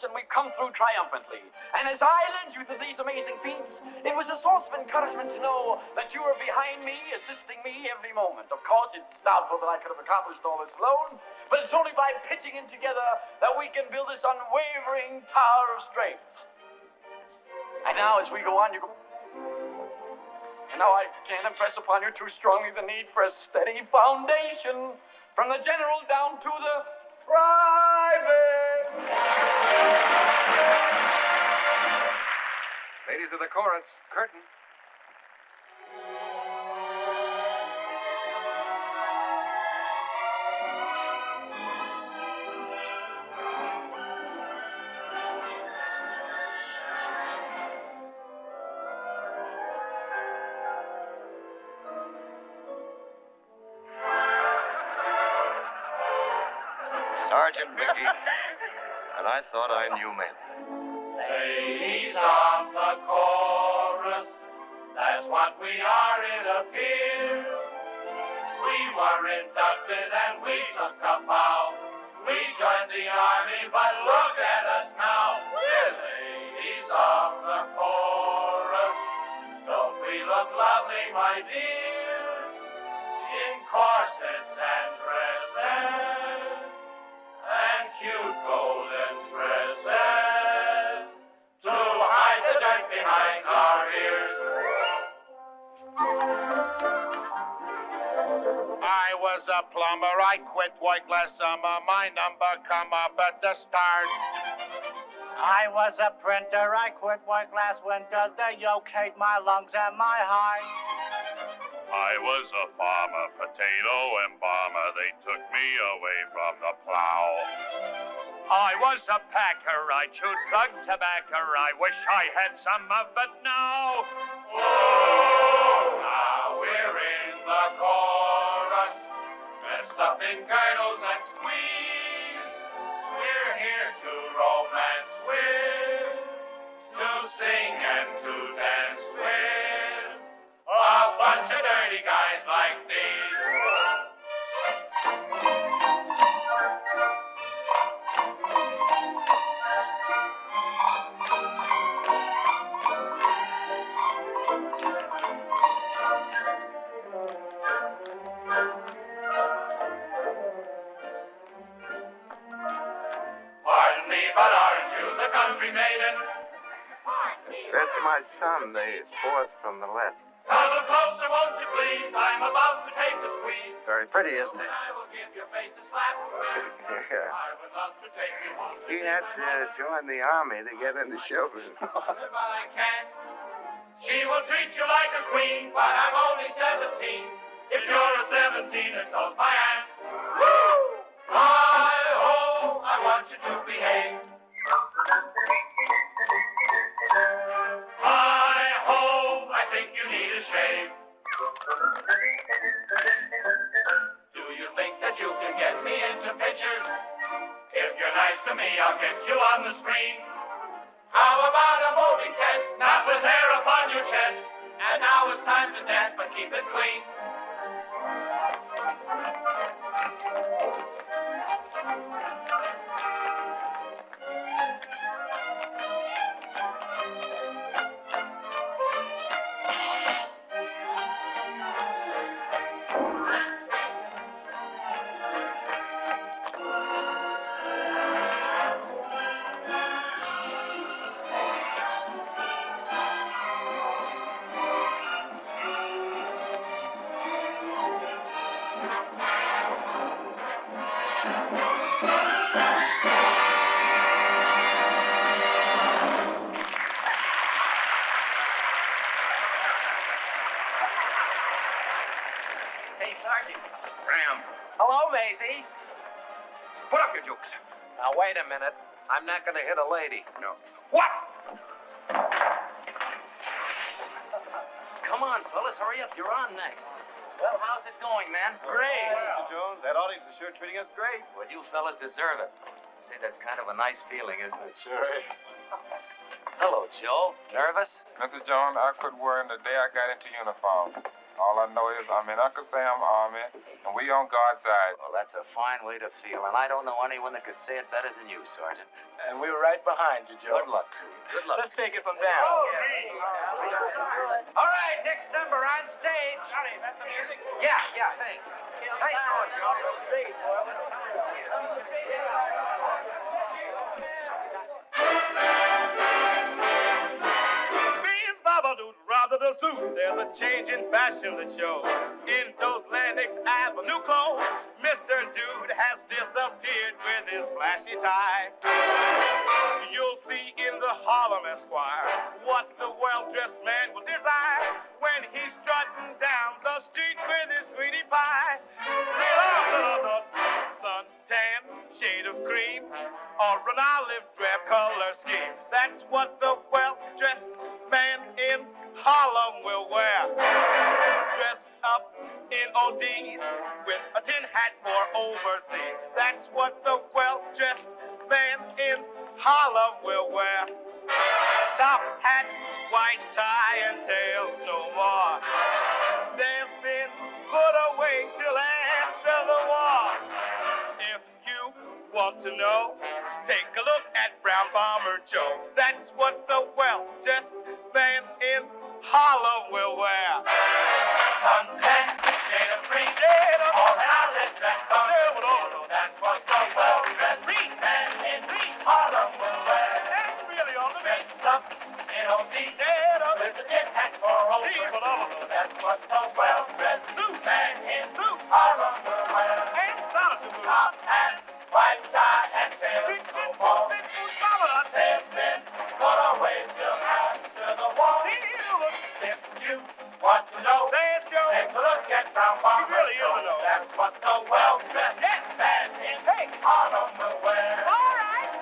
And we come through triumphantly. And as I led you through these amazing feats, it was a source of encouragement to know that you were behind me, assisting me every moment. Of course, it's doubtful that I could have accomplished all this alone, but it's only by pitching in together that we can build this unwavering tower of strength. And now, as we go on, and now I can't impress upon you too strongly the need for a steady foundation, from the general down to the private. Ladies of the chorus, curtain. Sergeant Mickey, and I thought I knew men. Ladies of the chorus, that's what we are, it appears. We were inducted and we took a vow. We the army, but look at us now. We're ladies of the chorus. Don't we look lovely, my dears, in corsets and dresses, and cute golden tresses to hide the dirt behind our ears. I was a plumber, I quit work last summer. My number come up at the start. I was a printer, I quit work last winter. They okayed my lungs and my heart. I was a farmer, potato embalmer. They took me away from the plow. I was a packer, I chewed plug tobacco. I wish I had some of it now. Oh, now we're in the chorus, dressed up in girdles and squeeze. We're here to romance with, to sing and to dance with, a bunch of dirty guys like these. Pardon me, but aren't you the country maiden? That's my son, the fourth from the left. Come closer, won't you please? I'm about to take a squeeze. Very pretty, isn't Then it? I will give your face a slap. Yeah. I would love to take you home. He had to join the army to get into show business. But I can't. She will treat you like a queen, but I'm only 17. If you're a 17er, so's my aunt. Woo! Hi-ho, I want you to behave. Hi-ho, I think you need a shave. Do you think that you can get me into pictures? If you're nice to me, I'll get you on the screen. How about a moving test, not with hair upon your chest? And now it's time to dance, but keep it clean. Hey, Sergeant. Ram. Hello, Maisie. Put up your jokes. Now, wait a minute. I'm not going to hit a lady. No. What? Come on, fellas, hurry up. You're on next. Well, how's it going, man? Great. Mr. Jones, that audience is sure treating us great. Well, you fellas deserve it. Say, that's kind of a nice feeling, isn't it? Sure is. Hello, Joe. Nervous? Mr. Jones, I quit worrying the day I got into uniform. All I know is I'm in Uncle Sam's army, and we on God's side. Well, that's a fine way to feel, and I don't know anyone that could say it better than you, Sergeant. And we're right behind you, Joe. Good luck to you. Good luck. Let's take us on down. All right, next number on stage. Johnny, that's the music. Yeah, thanks. How you doing, Joe? There's a change in fashion that shows in those Lennox Avenue clothes. Mr. Dude has disappeared with his flashy tie. You'll see in the Harlem Esquire what the well-dressed man will desire when he's strutting down the street with his sweetie pie. Suntan, shade of cream, or an olive drab color scheme. That's what the well-dressed man in Harlem will wear. Dressed up in ODs with a tin hat for overseas. That's what the well-dressed man in Harlem will wear. Top hat, white tie, and tails no more. They've been put away till after the war. If you Want to know? Take a look at Brown Bomber Joe. That's what the well-dressed man in Harlem will wear. Suntan, shade of green, all the outlets that come. That's what the well-dressed man in Harlem will wear. And really on the dressed up in OD, with a tin hat for over. That's what the well-dressed man in Harlem will wear. And top hat, white tie, and tail no more. They've been put away till after the war. If you want to know, take a look at Brown Bomber Joe. That's what the well-dressed man in Harlem will wear. All right.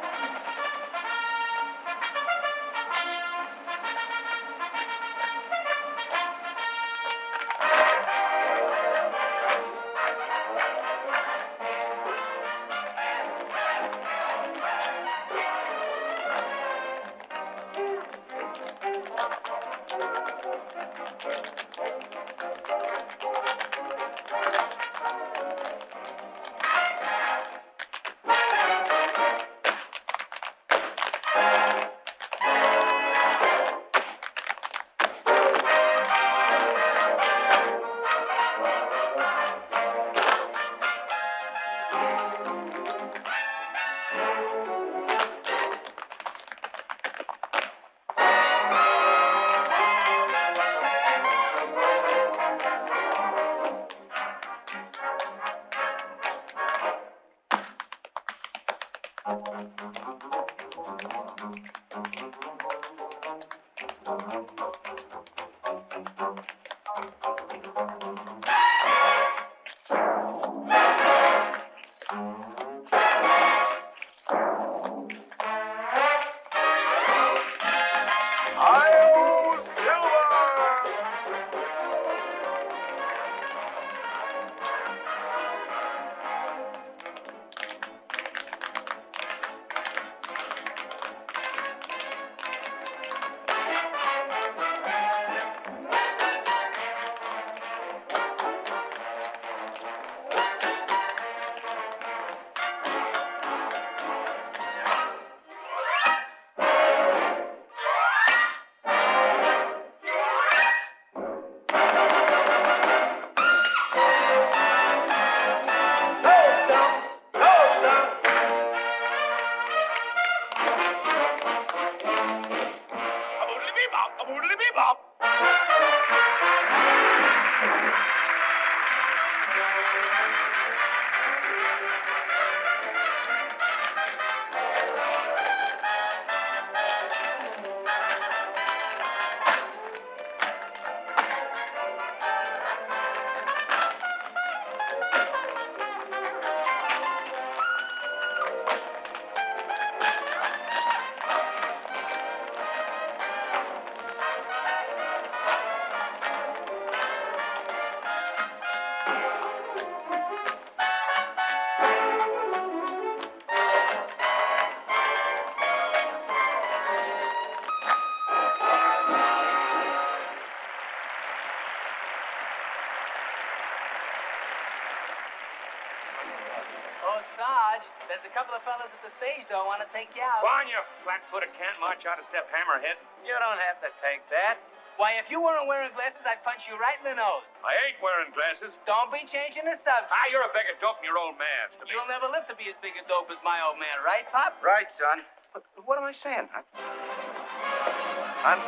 There's a couple of fellas at the stage, though, want to take you out. Go on, you flat-footed can't march out a step hammerhead. You don't have to take that. Why, if you weren't wearing glasses, I'd punch you right in the nose. I ain't wearing glasses. Don't be changing the subject. Ah, you're a bigger dope than your old man. You'll never live to be as big a dope as my old man, right, Pop? Right, son. But what am I saying? On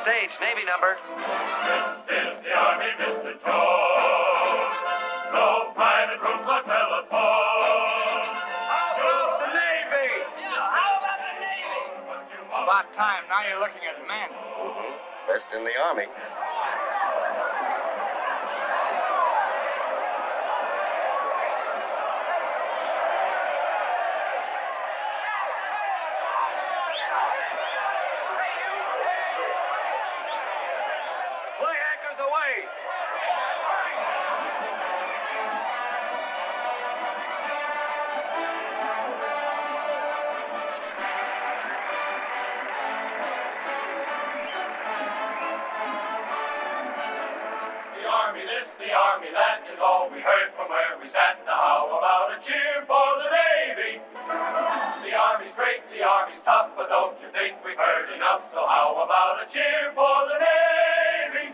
stage, Navy number. This is the Army, Mr. Jones. No private rooms or telephone. How about the Navy? Yeah, how about the Navy? About time. Now you're looking at men. Best in the Army. Play anchors away. The Army this, the Army that is all we heard from where we sat. Now how about a cheer for the Navy? up, so how about a cheer for the Navy?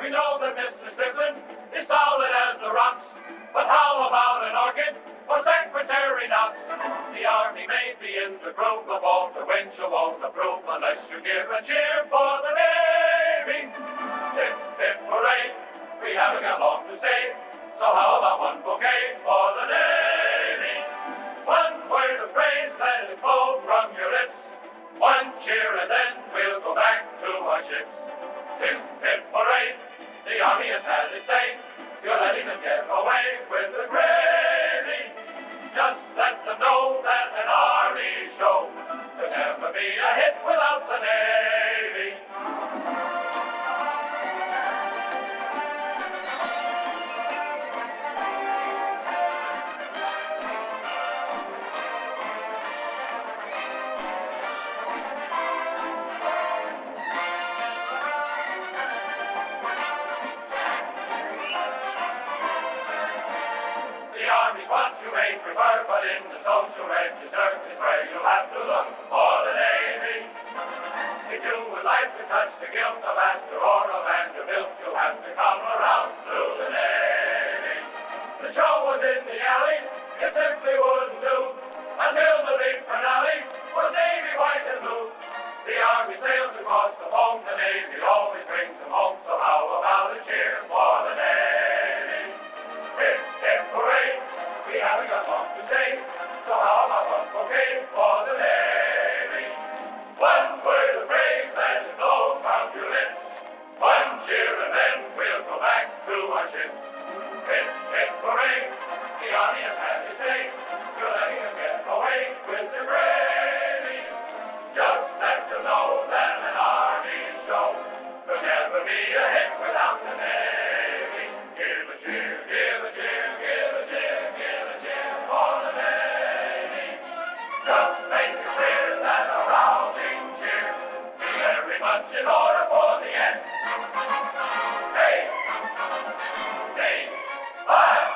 We know that Mr. Stimson is solid as the rocks, but how about an orchid for Secretary Knox? The Army may be in the groove, but Walter Winchell won't approve unless you give a cheer for the Navy. Hip, hip, hooray, we haven't got long to stay, so how about one bouquet for the Navy? One word of praise, let it flow from your lips. One cheer and then we'll go back to our ships. Hip, hip, hooray, the Army has had its say. You're letting them get away with the gravy. Just let them know that an Army show could never be a hit without the Navy. The Army's what you may prefer, but in the social register is where you'll have to look for the Navy. If you would like to touch the guilt of Astor or of Vanderbilt, you'll have to come around through the Navy. The show was in the alley, it simply wouldn't do, until the big finale was Navy white and blue. The Army sails across the foam, the Navy always brings them home, so how about a cheer for the Navy? Hip, hip, hooray, we haven't got long to stay, so how about one bouquet for the Navy? One word of praise, let it flow from your lips. One cheer and then we'll go back to our ships. Hip, hip, hooray, the Army has had its say. You're letting them get away with the gravy. Just let them know that an Army show could never be a hit without the Navy. Give a cheer, give a cheer, give a cheer, give a cheer for the Navy. Just make it clear that a rousing cheer is very much in order for the end. Hey, hey, five,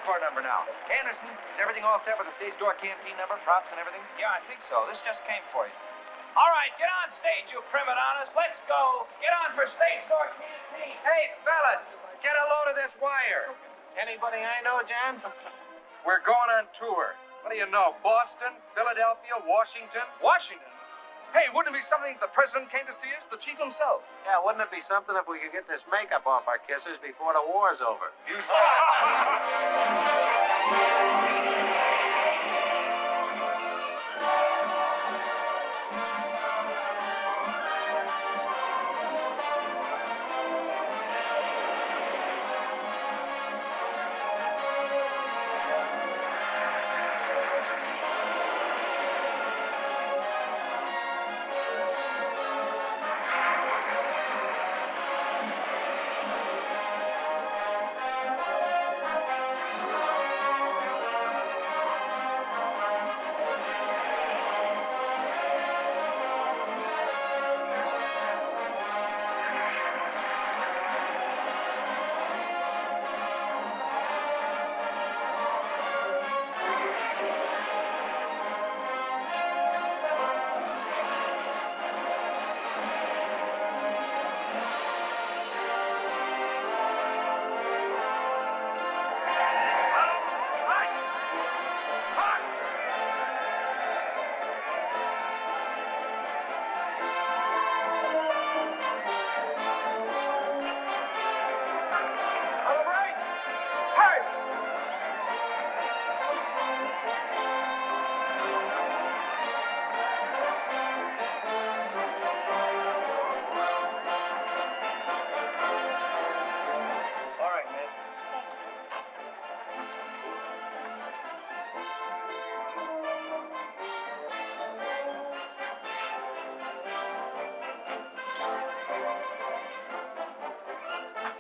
Corps number now. Anderson, is everything all set with the stage door canteen number, props and everything? Yeah, I think so. This just came for you. All right, get on stage, you prima donnas. Let's go. Get on for stage door canteen. Hey, fellas, get a load of this wire. Anybody I know, John? We're going on tour. What do you know, Boston, Philadelphia, Washington? Washington? Hey, wouldn't it be something if the president came to see us, the chief himself? Yeah, wouldn't it be something if we could get this makeup off our kisses before the war's over? You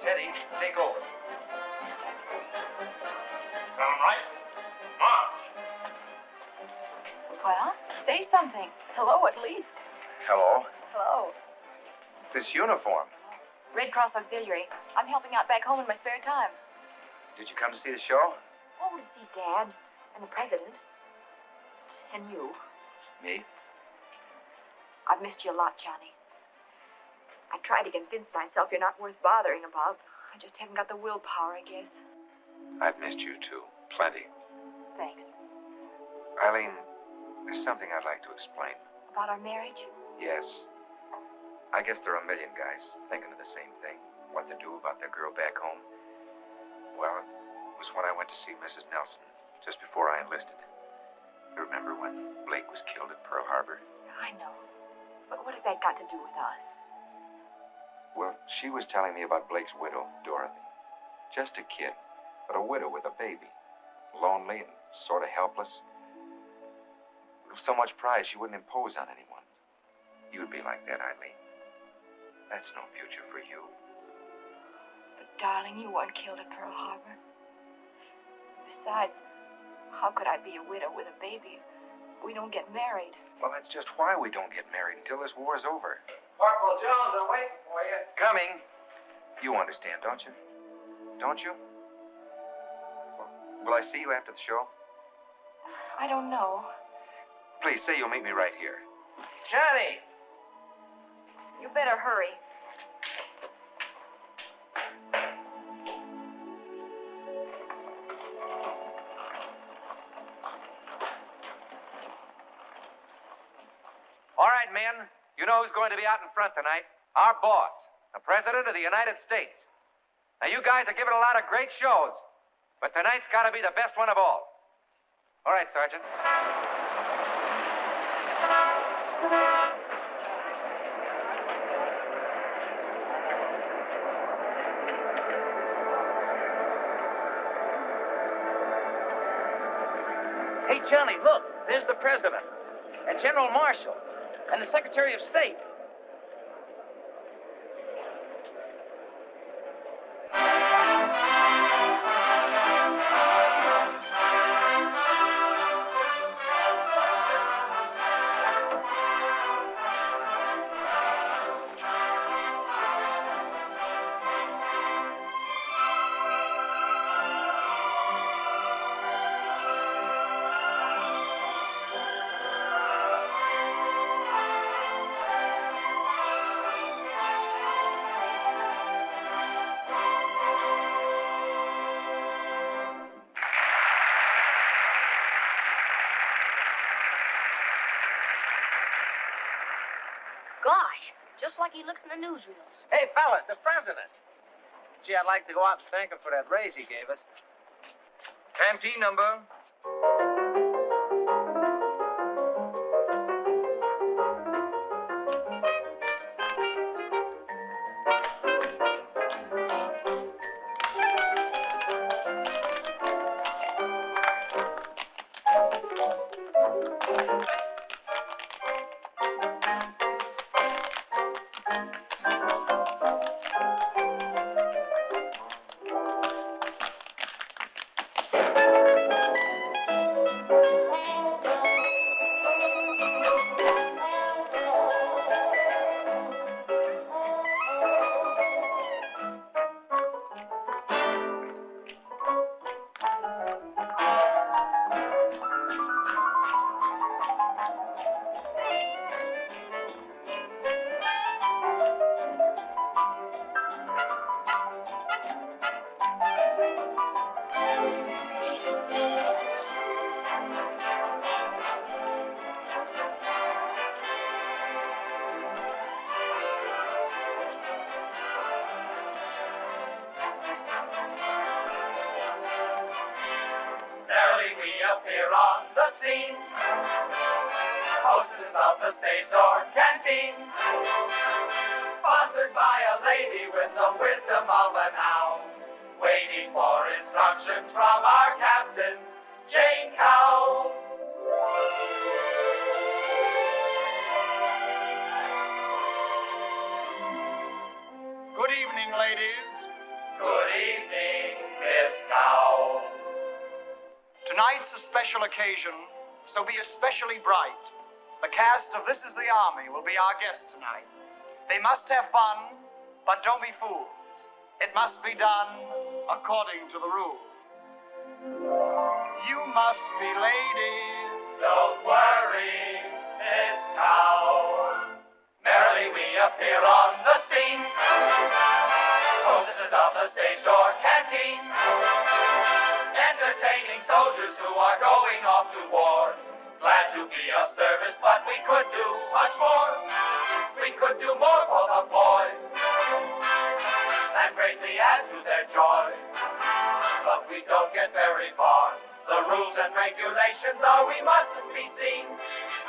Teddy, take over. Coming right? March. Well, Hello, at least. Hello. Hello. This uniform. Red Cross Auxiliary. I'm helping out back home in my spare time. Did you come to see the show? Oh, to see Dad and the President. And you. Me? I've missed you a lot, Johnny. I tried to convince myself you're not worth bothering about. I just haven't got the willpower, I guess. I've missed you, too. Plenty. Thanks. Eileen, there's something I'd like to explain. About our marriage? Yes. I guess there are a million guys thinking of the same thing. What to do about their girl back home. Well, it was when I went to see Mrs. Nelson, just before I enlisted. You remember when Blake was killed at Pearl Harbor? I know. But what has that got to do with us? Well, she was telling me about Blake's widow, Dorothy. Just a kid, but a widow with a baby. Lonely and sort of helpless. With so much pride, she wouldn't impose on anyone. You'd be like that, Eileen. That's no future for you. But, darling, you weren't killed at Pearl Harbor. Besides, how could I be a widow with a baby if we don't get married? Well, that's just why we don't get married until this war's over. Corporal Jones, I'm waiting for you. Coming. You understand, don't you? Don't you? Well, will I see you after the show? I don't know. Please say you'll meet me right here. Johnny! You better hurry. All right, men. You know who's going to be out in front tonight? Our boss, the President of the United States. Now, you guys are giving a lot of great shows, but tonight's got to be the best one of all. All right, Sergeant. Hey, Johnny, look. There's the President and General Marshall and the Secretary of State. Gosh, just like he looks in the newsreels. Hey, fellas, the President. Gee, I'd like to go out and thank him for that raise he gave us. Canteen number. Appear on the scene, hostess of the stage door canteen, sponsored by a lady with the wisdom of an owl, waiting for instructions from our captain, Jane Cow. Good evening, ladies. Good evening, Miss Cow. Tonight's a special occasion, so be especially bright. The cast of This Is the Army will be our guests tonight. They must have fun, but don't be fools. It must be done according to the rules. You must be ladies. Don't worry, Miss Cow. Merrily we appear on the scene. Hostesses of the stage or canteen. Entertaining soldiers who are going off to war. Glad to be of service, but we could do much more. We could do more for the boys and greatly add to their joys. But we don't get very far. The rules and regulations are we mustn't be seen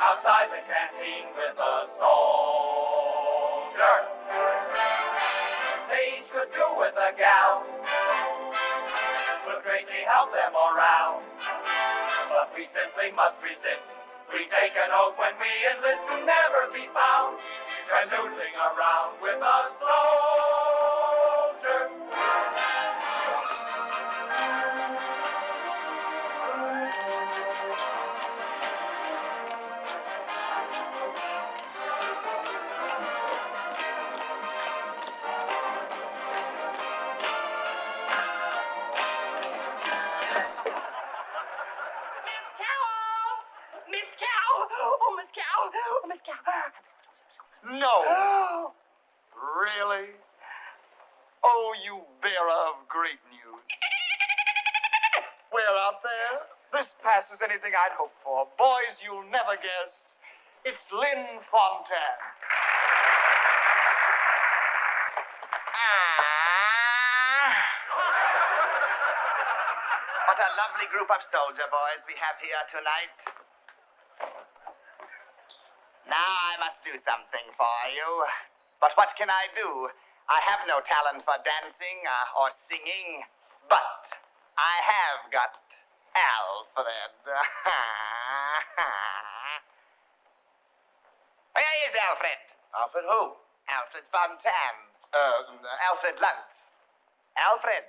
outside the canteen with a soldier. They each could do with a gal. Will greatly help their morale. But we simply must resist. We take an oath when we enlist to never be found canoodling around with a soldier. No. Really? Oh, you bearer of great news. We're out there. This passes anything I'd hoped for. Boys, you'll never guess. It's Lynn Fontaine. What a lovely group of soldier boys we have here tonight. Now I must do something for you. But what can I do? I have no talent for dancing or singing. But I have got Alfred. Where is Alfred? Alfred who? Alfred Fontaine. Alfred Lunt. Alfred.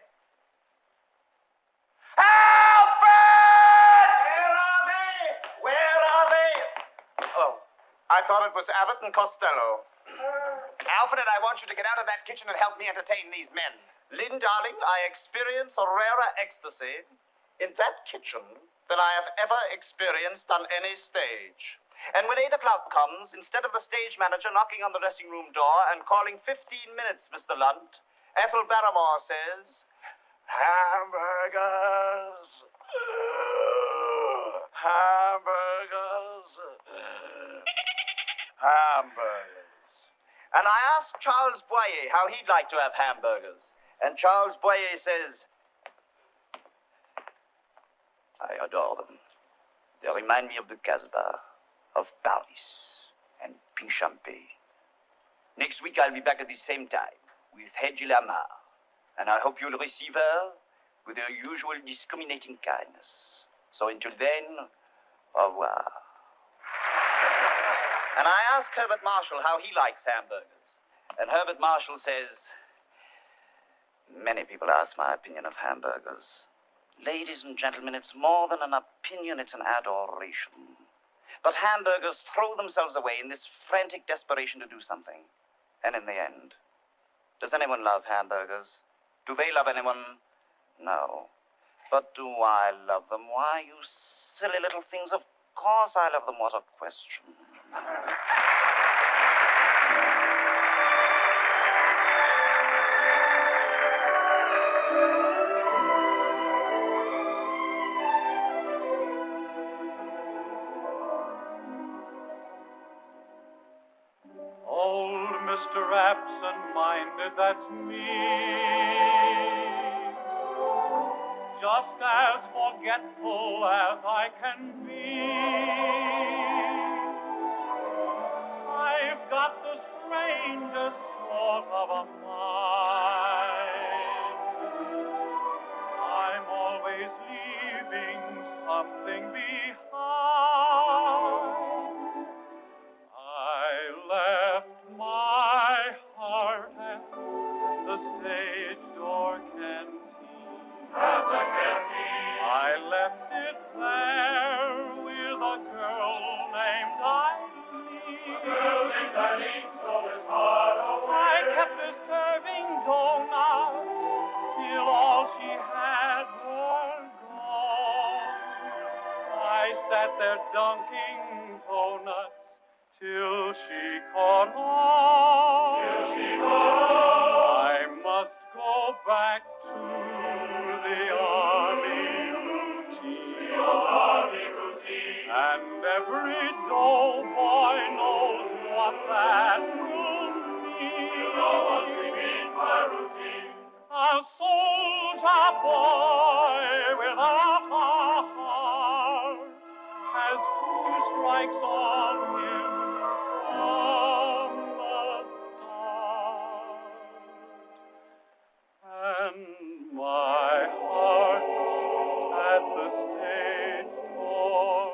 Alfred! Where are they? Where are they? Oh, I thought it was Abbott and Costello. Alfred, I want you to get out of that kitchen and help me entertain these men. Lynn, darling, I experience a rarer ecstasy in that kitchen than I have ever experienced on any stage. And when 8 o'clock comes, instead of the stage manager knocking on the dressing room door and calling 15 minutes, Mr. Lunt, Ethel Barrymore says, hamburgers, hamburgers, hamburgers. And I asked Charles Boyer how he'd like to have hamburgers. And Charles Boyer says, I adore them. They remind me of the Casbah, of Paris, and pink champagne. Next week I'll be back at the same time with Hedy Lamarr. And I hope you'll receive her with her usual discriminating kindness. So until then, au revoir. And I asked Herbert Marshall how he likes hamburgers. And Herbert Marshall says, many people ask my opinion of hamburgers. Ladies and gentlemen, it's more than an opinion, it's an adoration. But hamburgers throw themselves away in this frantic desperation to do something. And in the end, does anyone love hamburgers? Do they love anyone? No. But do I love them? Why, you silly little things, of course I love them. What a question. Old Mr. Absent-Minded, that's me. Just as forgetful as I can be. I've got the strangest sort of a mind. I'm always leaving something behind. I left my heart at the stage door canteen. At the canteen. I left it there with a girl named Eileen. sat there dunking doughnuts till she caught on. I must go back to the army routine. And every doughboy knows what that will mean. You know what we mean by routine. A soldier boy without a heart has two strikes on him from the start. And my heart's at the stage door.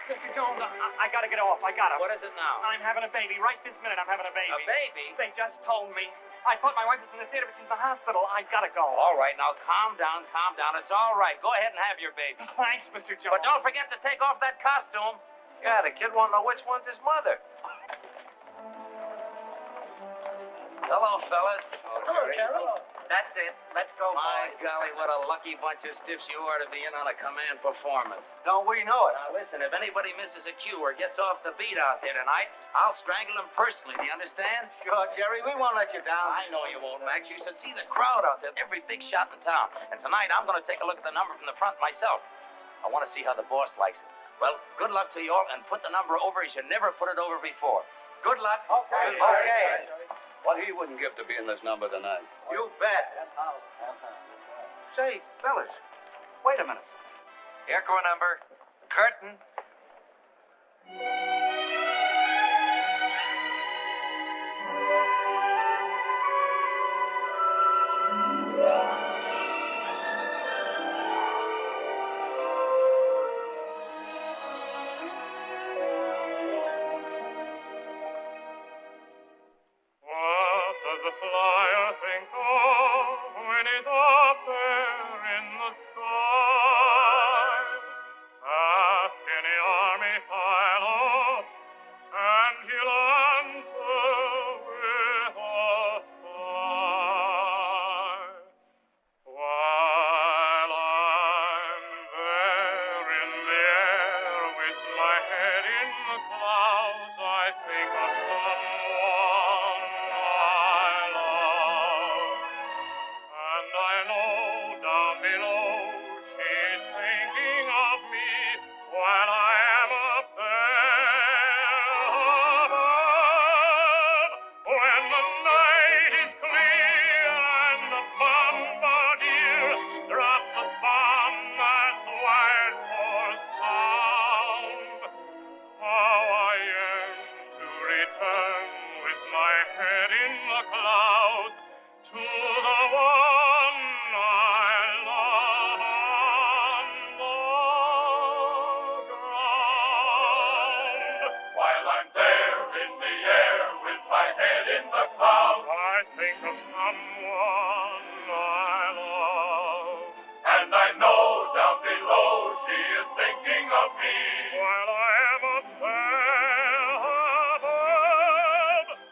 Mr. Jones, I gotta get off. I gotta. What is it now? I'm having a baby. Right this minute, I'm having a baby. A baby? They just told me. I thought my wife was in the theater, but she's in the hospital. I gotta go. All right, now calm down, calm down. It's all right. Go ahead and have your baby. Thanks, Mr. Jones. But don't forget to take off that costume. Yeah, the kid won't know which one's his mother. Hello, fellas. Hello, Carol. That's it. Let's go, My golly, what a lucky bunch of stiffs you are to be in on a command performance. Don't we know it? Now, listen, if anybody misses a cue or gets off the beat out there tonight, I'll strangle him personally. Do you understand? Sure, Jerry. We won't let you down. I know you won't, Max. You should see the crowd out there. Every big shot in town. And tonight, I'm going to take a look at the number from the front myself. I want to see how the boss likes it. Well, good luck to you all, and put the number over as you never put it over before. Good luck. Okay. What he wouldn't give to be in this number tonight. You bet. Say, fellas, wait a minute. Here, crew number. Curtain.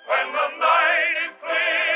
When the night is clear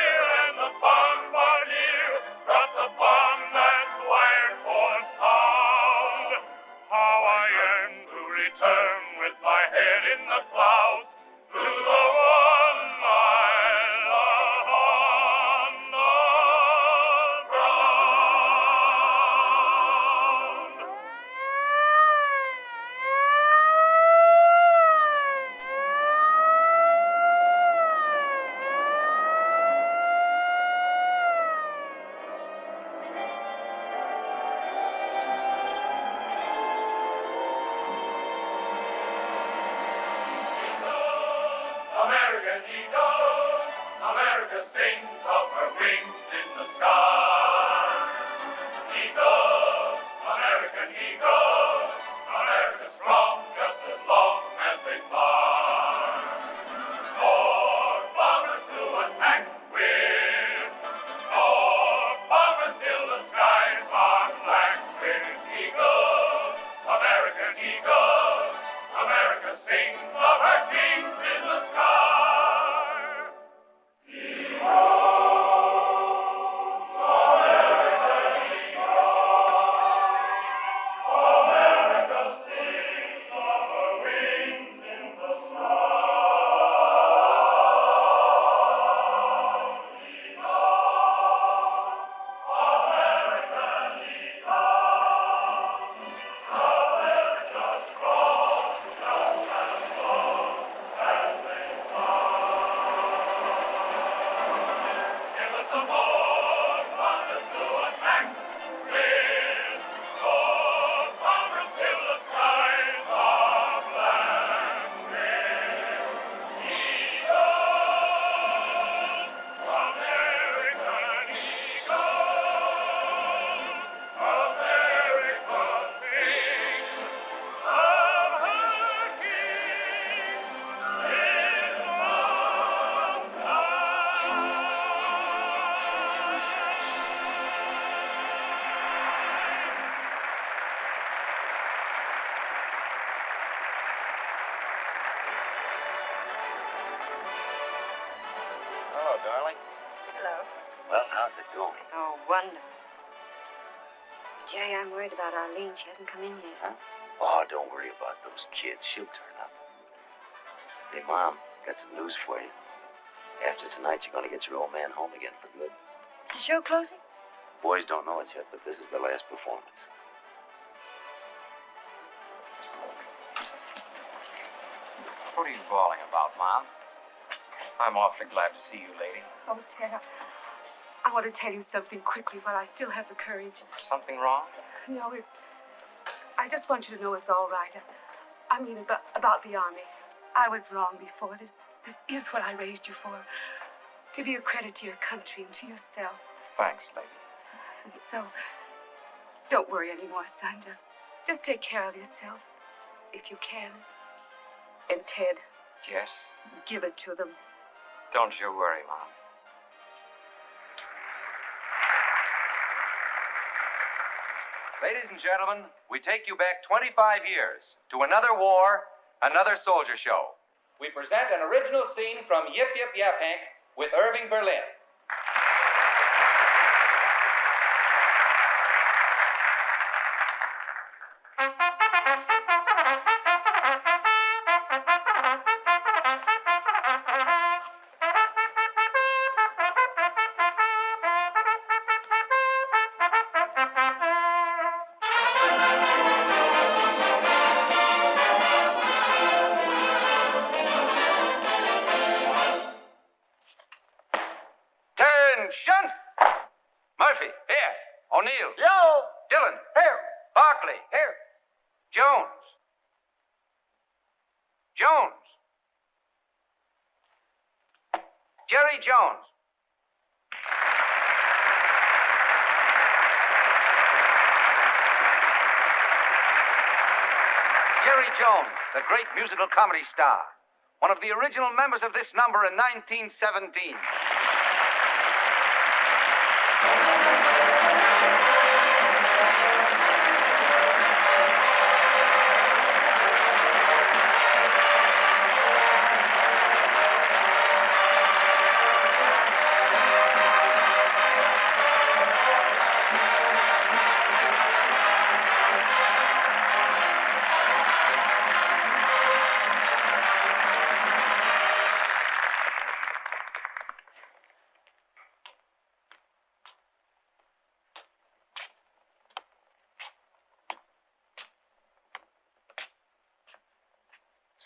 darling. Hello. Well, how's it going? Oh, wonderful. Jay, I'm worried about Arlene. She hasn't come in yet. Huh? Oh, don't worry about those kids. She'll turn up. Hey, Mom, got some news for you. After tonight, you're going to get your old man home again for good. Is the show closing? Boys don't know it yet, but this is the last performance. What are you bawling about, Mom? I'm awfully glad to see you, lady. Oh, Ted, I want to tell you something quickly while I still have the courage. Something wrong? No, I just want you to know it's all right. I mean, about the Army. I was wrong before. This is what I raised you for. To be a credit to your country and to yourself. Thanks, lady. So, don't worry anymore, son. Just take care of yourself, if you can. And Ted. Yes? Give it to them. Don't you worry, Mom. Ladies and gentlemen, we take you back 25 years to another war, another soldier show. We present an original scene from Yip Yip Yap Hank with Irving Berlin. Attention! Murphy, here. O'Neill. Yo! Dillon. Here. Barkley. Here. Jones. Jones. Jerry Jones. Jerry Jones, the great musical comedy star. One of the original members of this number in 1917.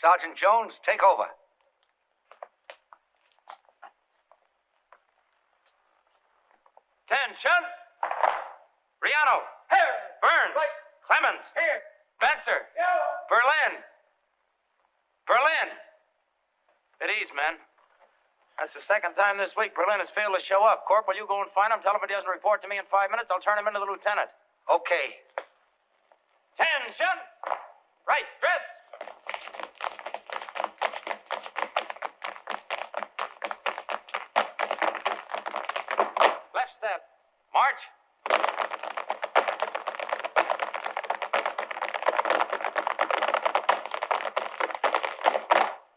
Sergeant Jones, take over. Attention! Riano. Here. Burns. Right. Clemens. Here. Benser. Berlin. Berlin. At ease, men. That's the second time this week Berlin has failed to show up. Corporal, you go and find him. Tell him if he doesn't report to me in 5 minutes, I'll turn him into the lieutenant. Okay. Attention! Right, dress! Left step. March.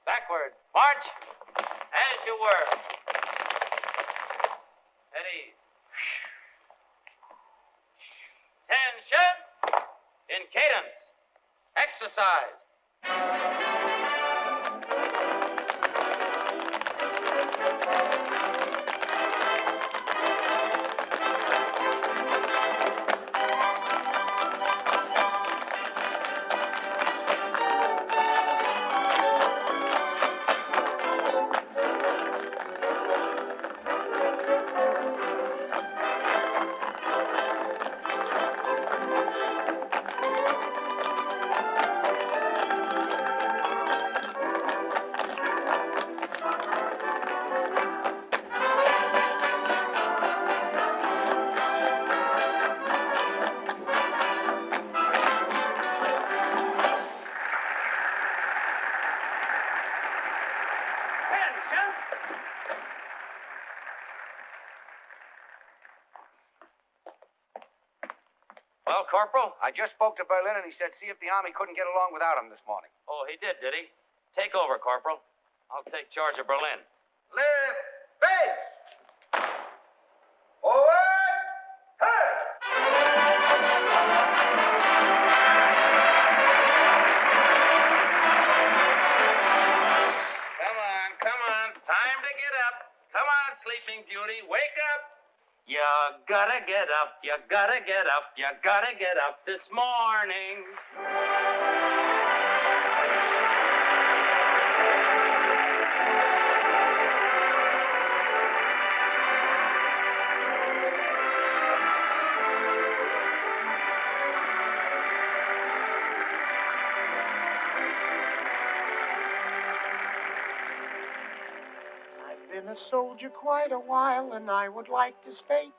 Backward. March. As you were. At ease. Attention. In cadence. Exercise. Well, Corporal, I just spoke to Berlin, and he said see if the Army couldn't get along without him this morning. Oh, he did he? Take over, Corporal. I'll take charge of Berlin. Lift base! morning, beauty. Wake up. You gotta get up, you gotta get up, you gotta get up this morning. Been a soldier quite a while, and I would like to state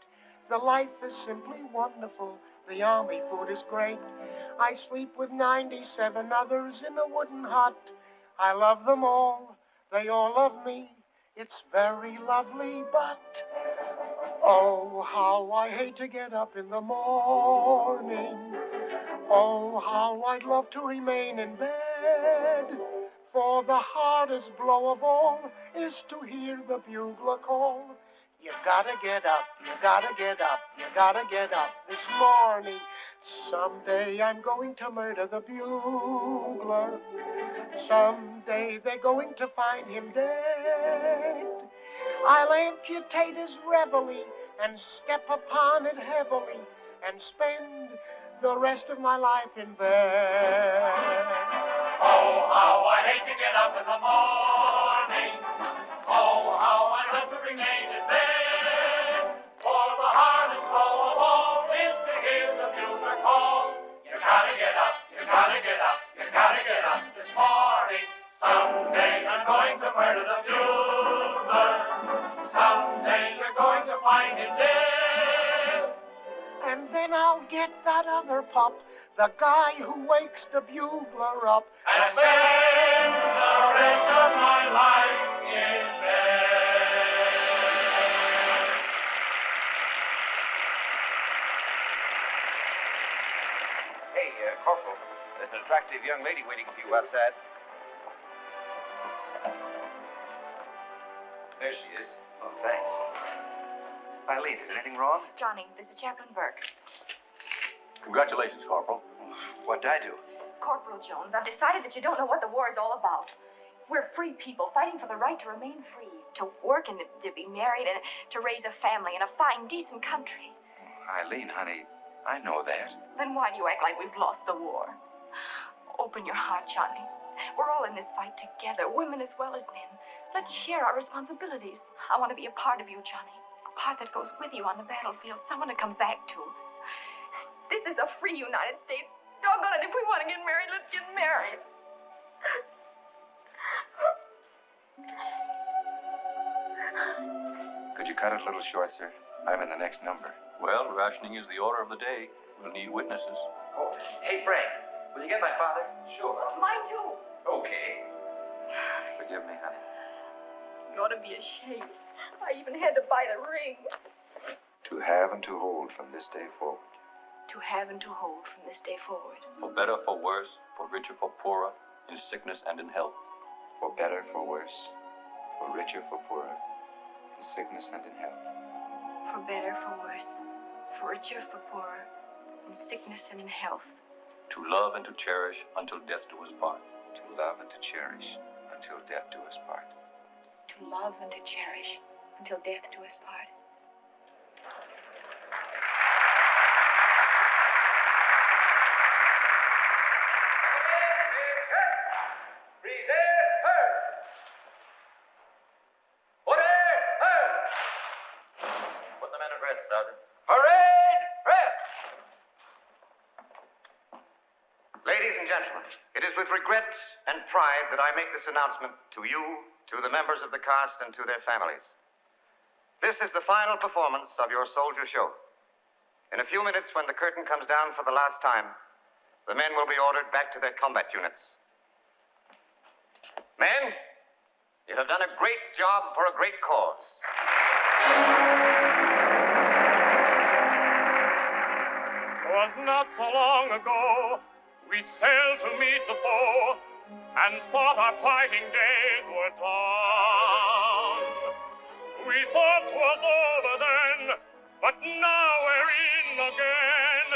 the life is simply wonderful. The army food is great. I sleep with 97 others in a wooden hut. I love them all. They all love me. It's very lovely, but oh, how I hate to get up in the morning. Oh, how I'd love to remain in bed. For the hardest blow of all is to hear the bugler call. You gotta get up, you gotta get up, you gotta get up this morning. Someday I'm going to murder the bugler. Someday they're going to find him dead. I'll amputate his reveille and step upon it heavily and spend the rest of my life in bed. Oh, how I hate to get up in the morning. Oh, how I love to remain in bed. For the hardest blow of all is to hear the bugler call. You gotta get up, you gotta get up, you gotta get up this morning. Someday I'm going to murder the bugler. Someday you're going to find him dead. And then I'll get that other pup, the guy who wakes the bugler up. And spend the rest of my life in bed. Hey, Corporal, there's an attractive young lady waiting for you outside. There she is. Oh, thanks. Eileen, is anything wrong? Johnny, this is Chaplain Burke. Congratulations, Corporal. What'd I do? Corporal Jones, I've decided that you don't know what the war is all about. We're free people fighting for the right to remain free, to work and to be married and to raise a family in a fine, decent country. Eileen, honey, I know that. Then why do you act like we've lost the war? Open your heart, Johnny. We're all in this fight together, women as well as men. Let's share our responsibilities. I want to be a part of you, Johnny. A part that goes with you on the battlefield, someone to come back to. This is a free United States. Doggone it, if we want to get married, let's get married. Could you cut it a little short, sir? I'm in the next number. Well, rationing is the order of the day. We'll need witnesses. Oh, hey, Frank, will you get my father? Sure. Mine, too. Okay. Forgive me, honey. You ought to be ashamed. I even had to buy the ring. To have and to hold from this day forward. To have and to hold from this day forward. For better, for worse, for richer, for poorer, in sickness and in health. For better, for worse, for richer, for poorer, in sickness and in health. For better, for worse, for richer, for poorer, in sickness and in health. To love and to cherish until death do us part. To love and to cherish until death do us part. To love and to cherish until death do us part. Put the men at rest, Sergeant. Parade! Rest! Ladies and gentlemen, it is with regret and pride that I make this announcement to you, to the members of the cast, and to their families. This is the final performance of your soldier show. In a few minutes, when the curtain comes down for the last time, the men will be ordered back to their combat units. Men, you have done a great job for a great cause. Was not so long ago, we sailed to meet the foe, and thought our fighting days were done. We thought 'twas over then, but now we're in again.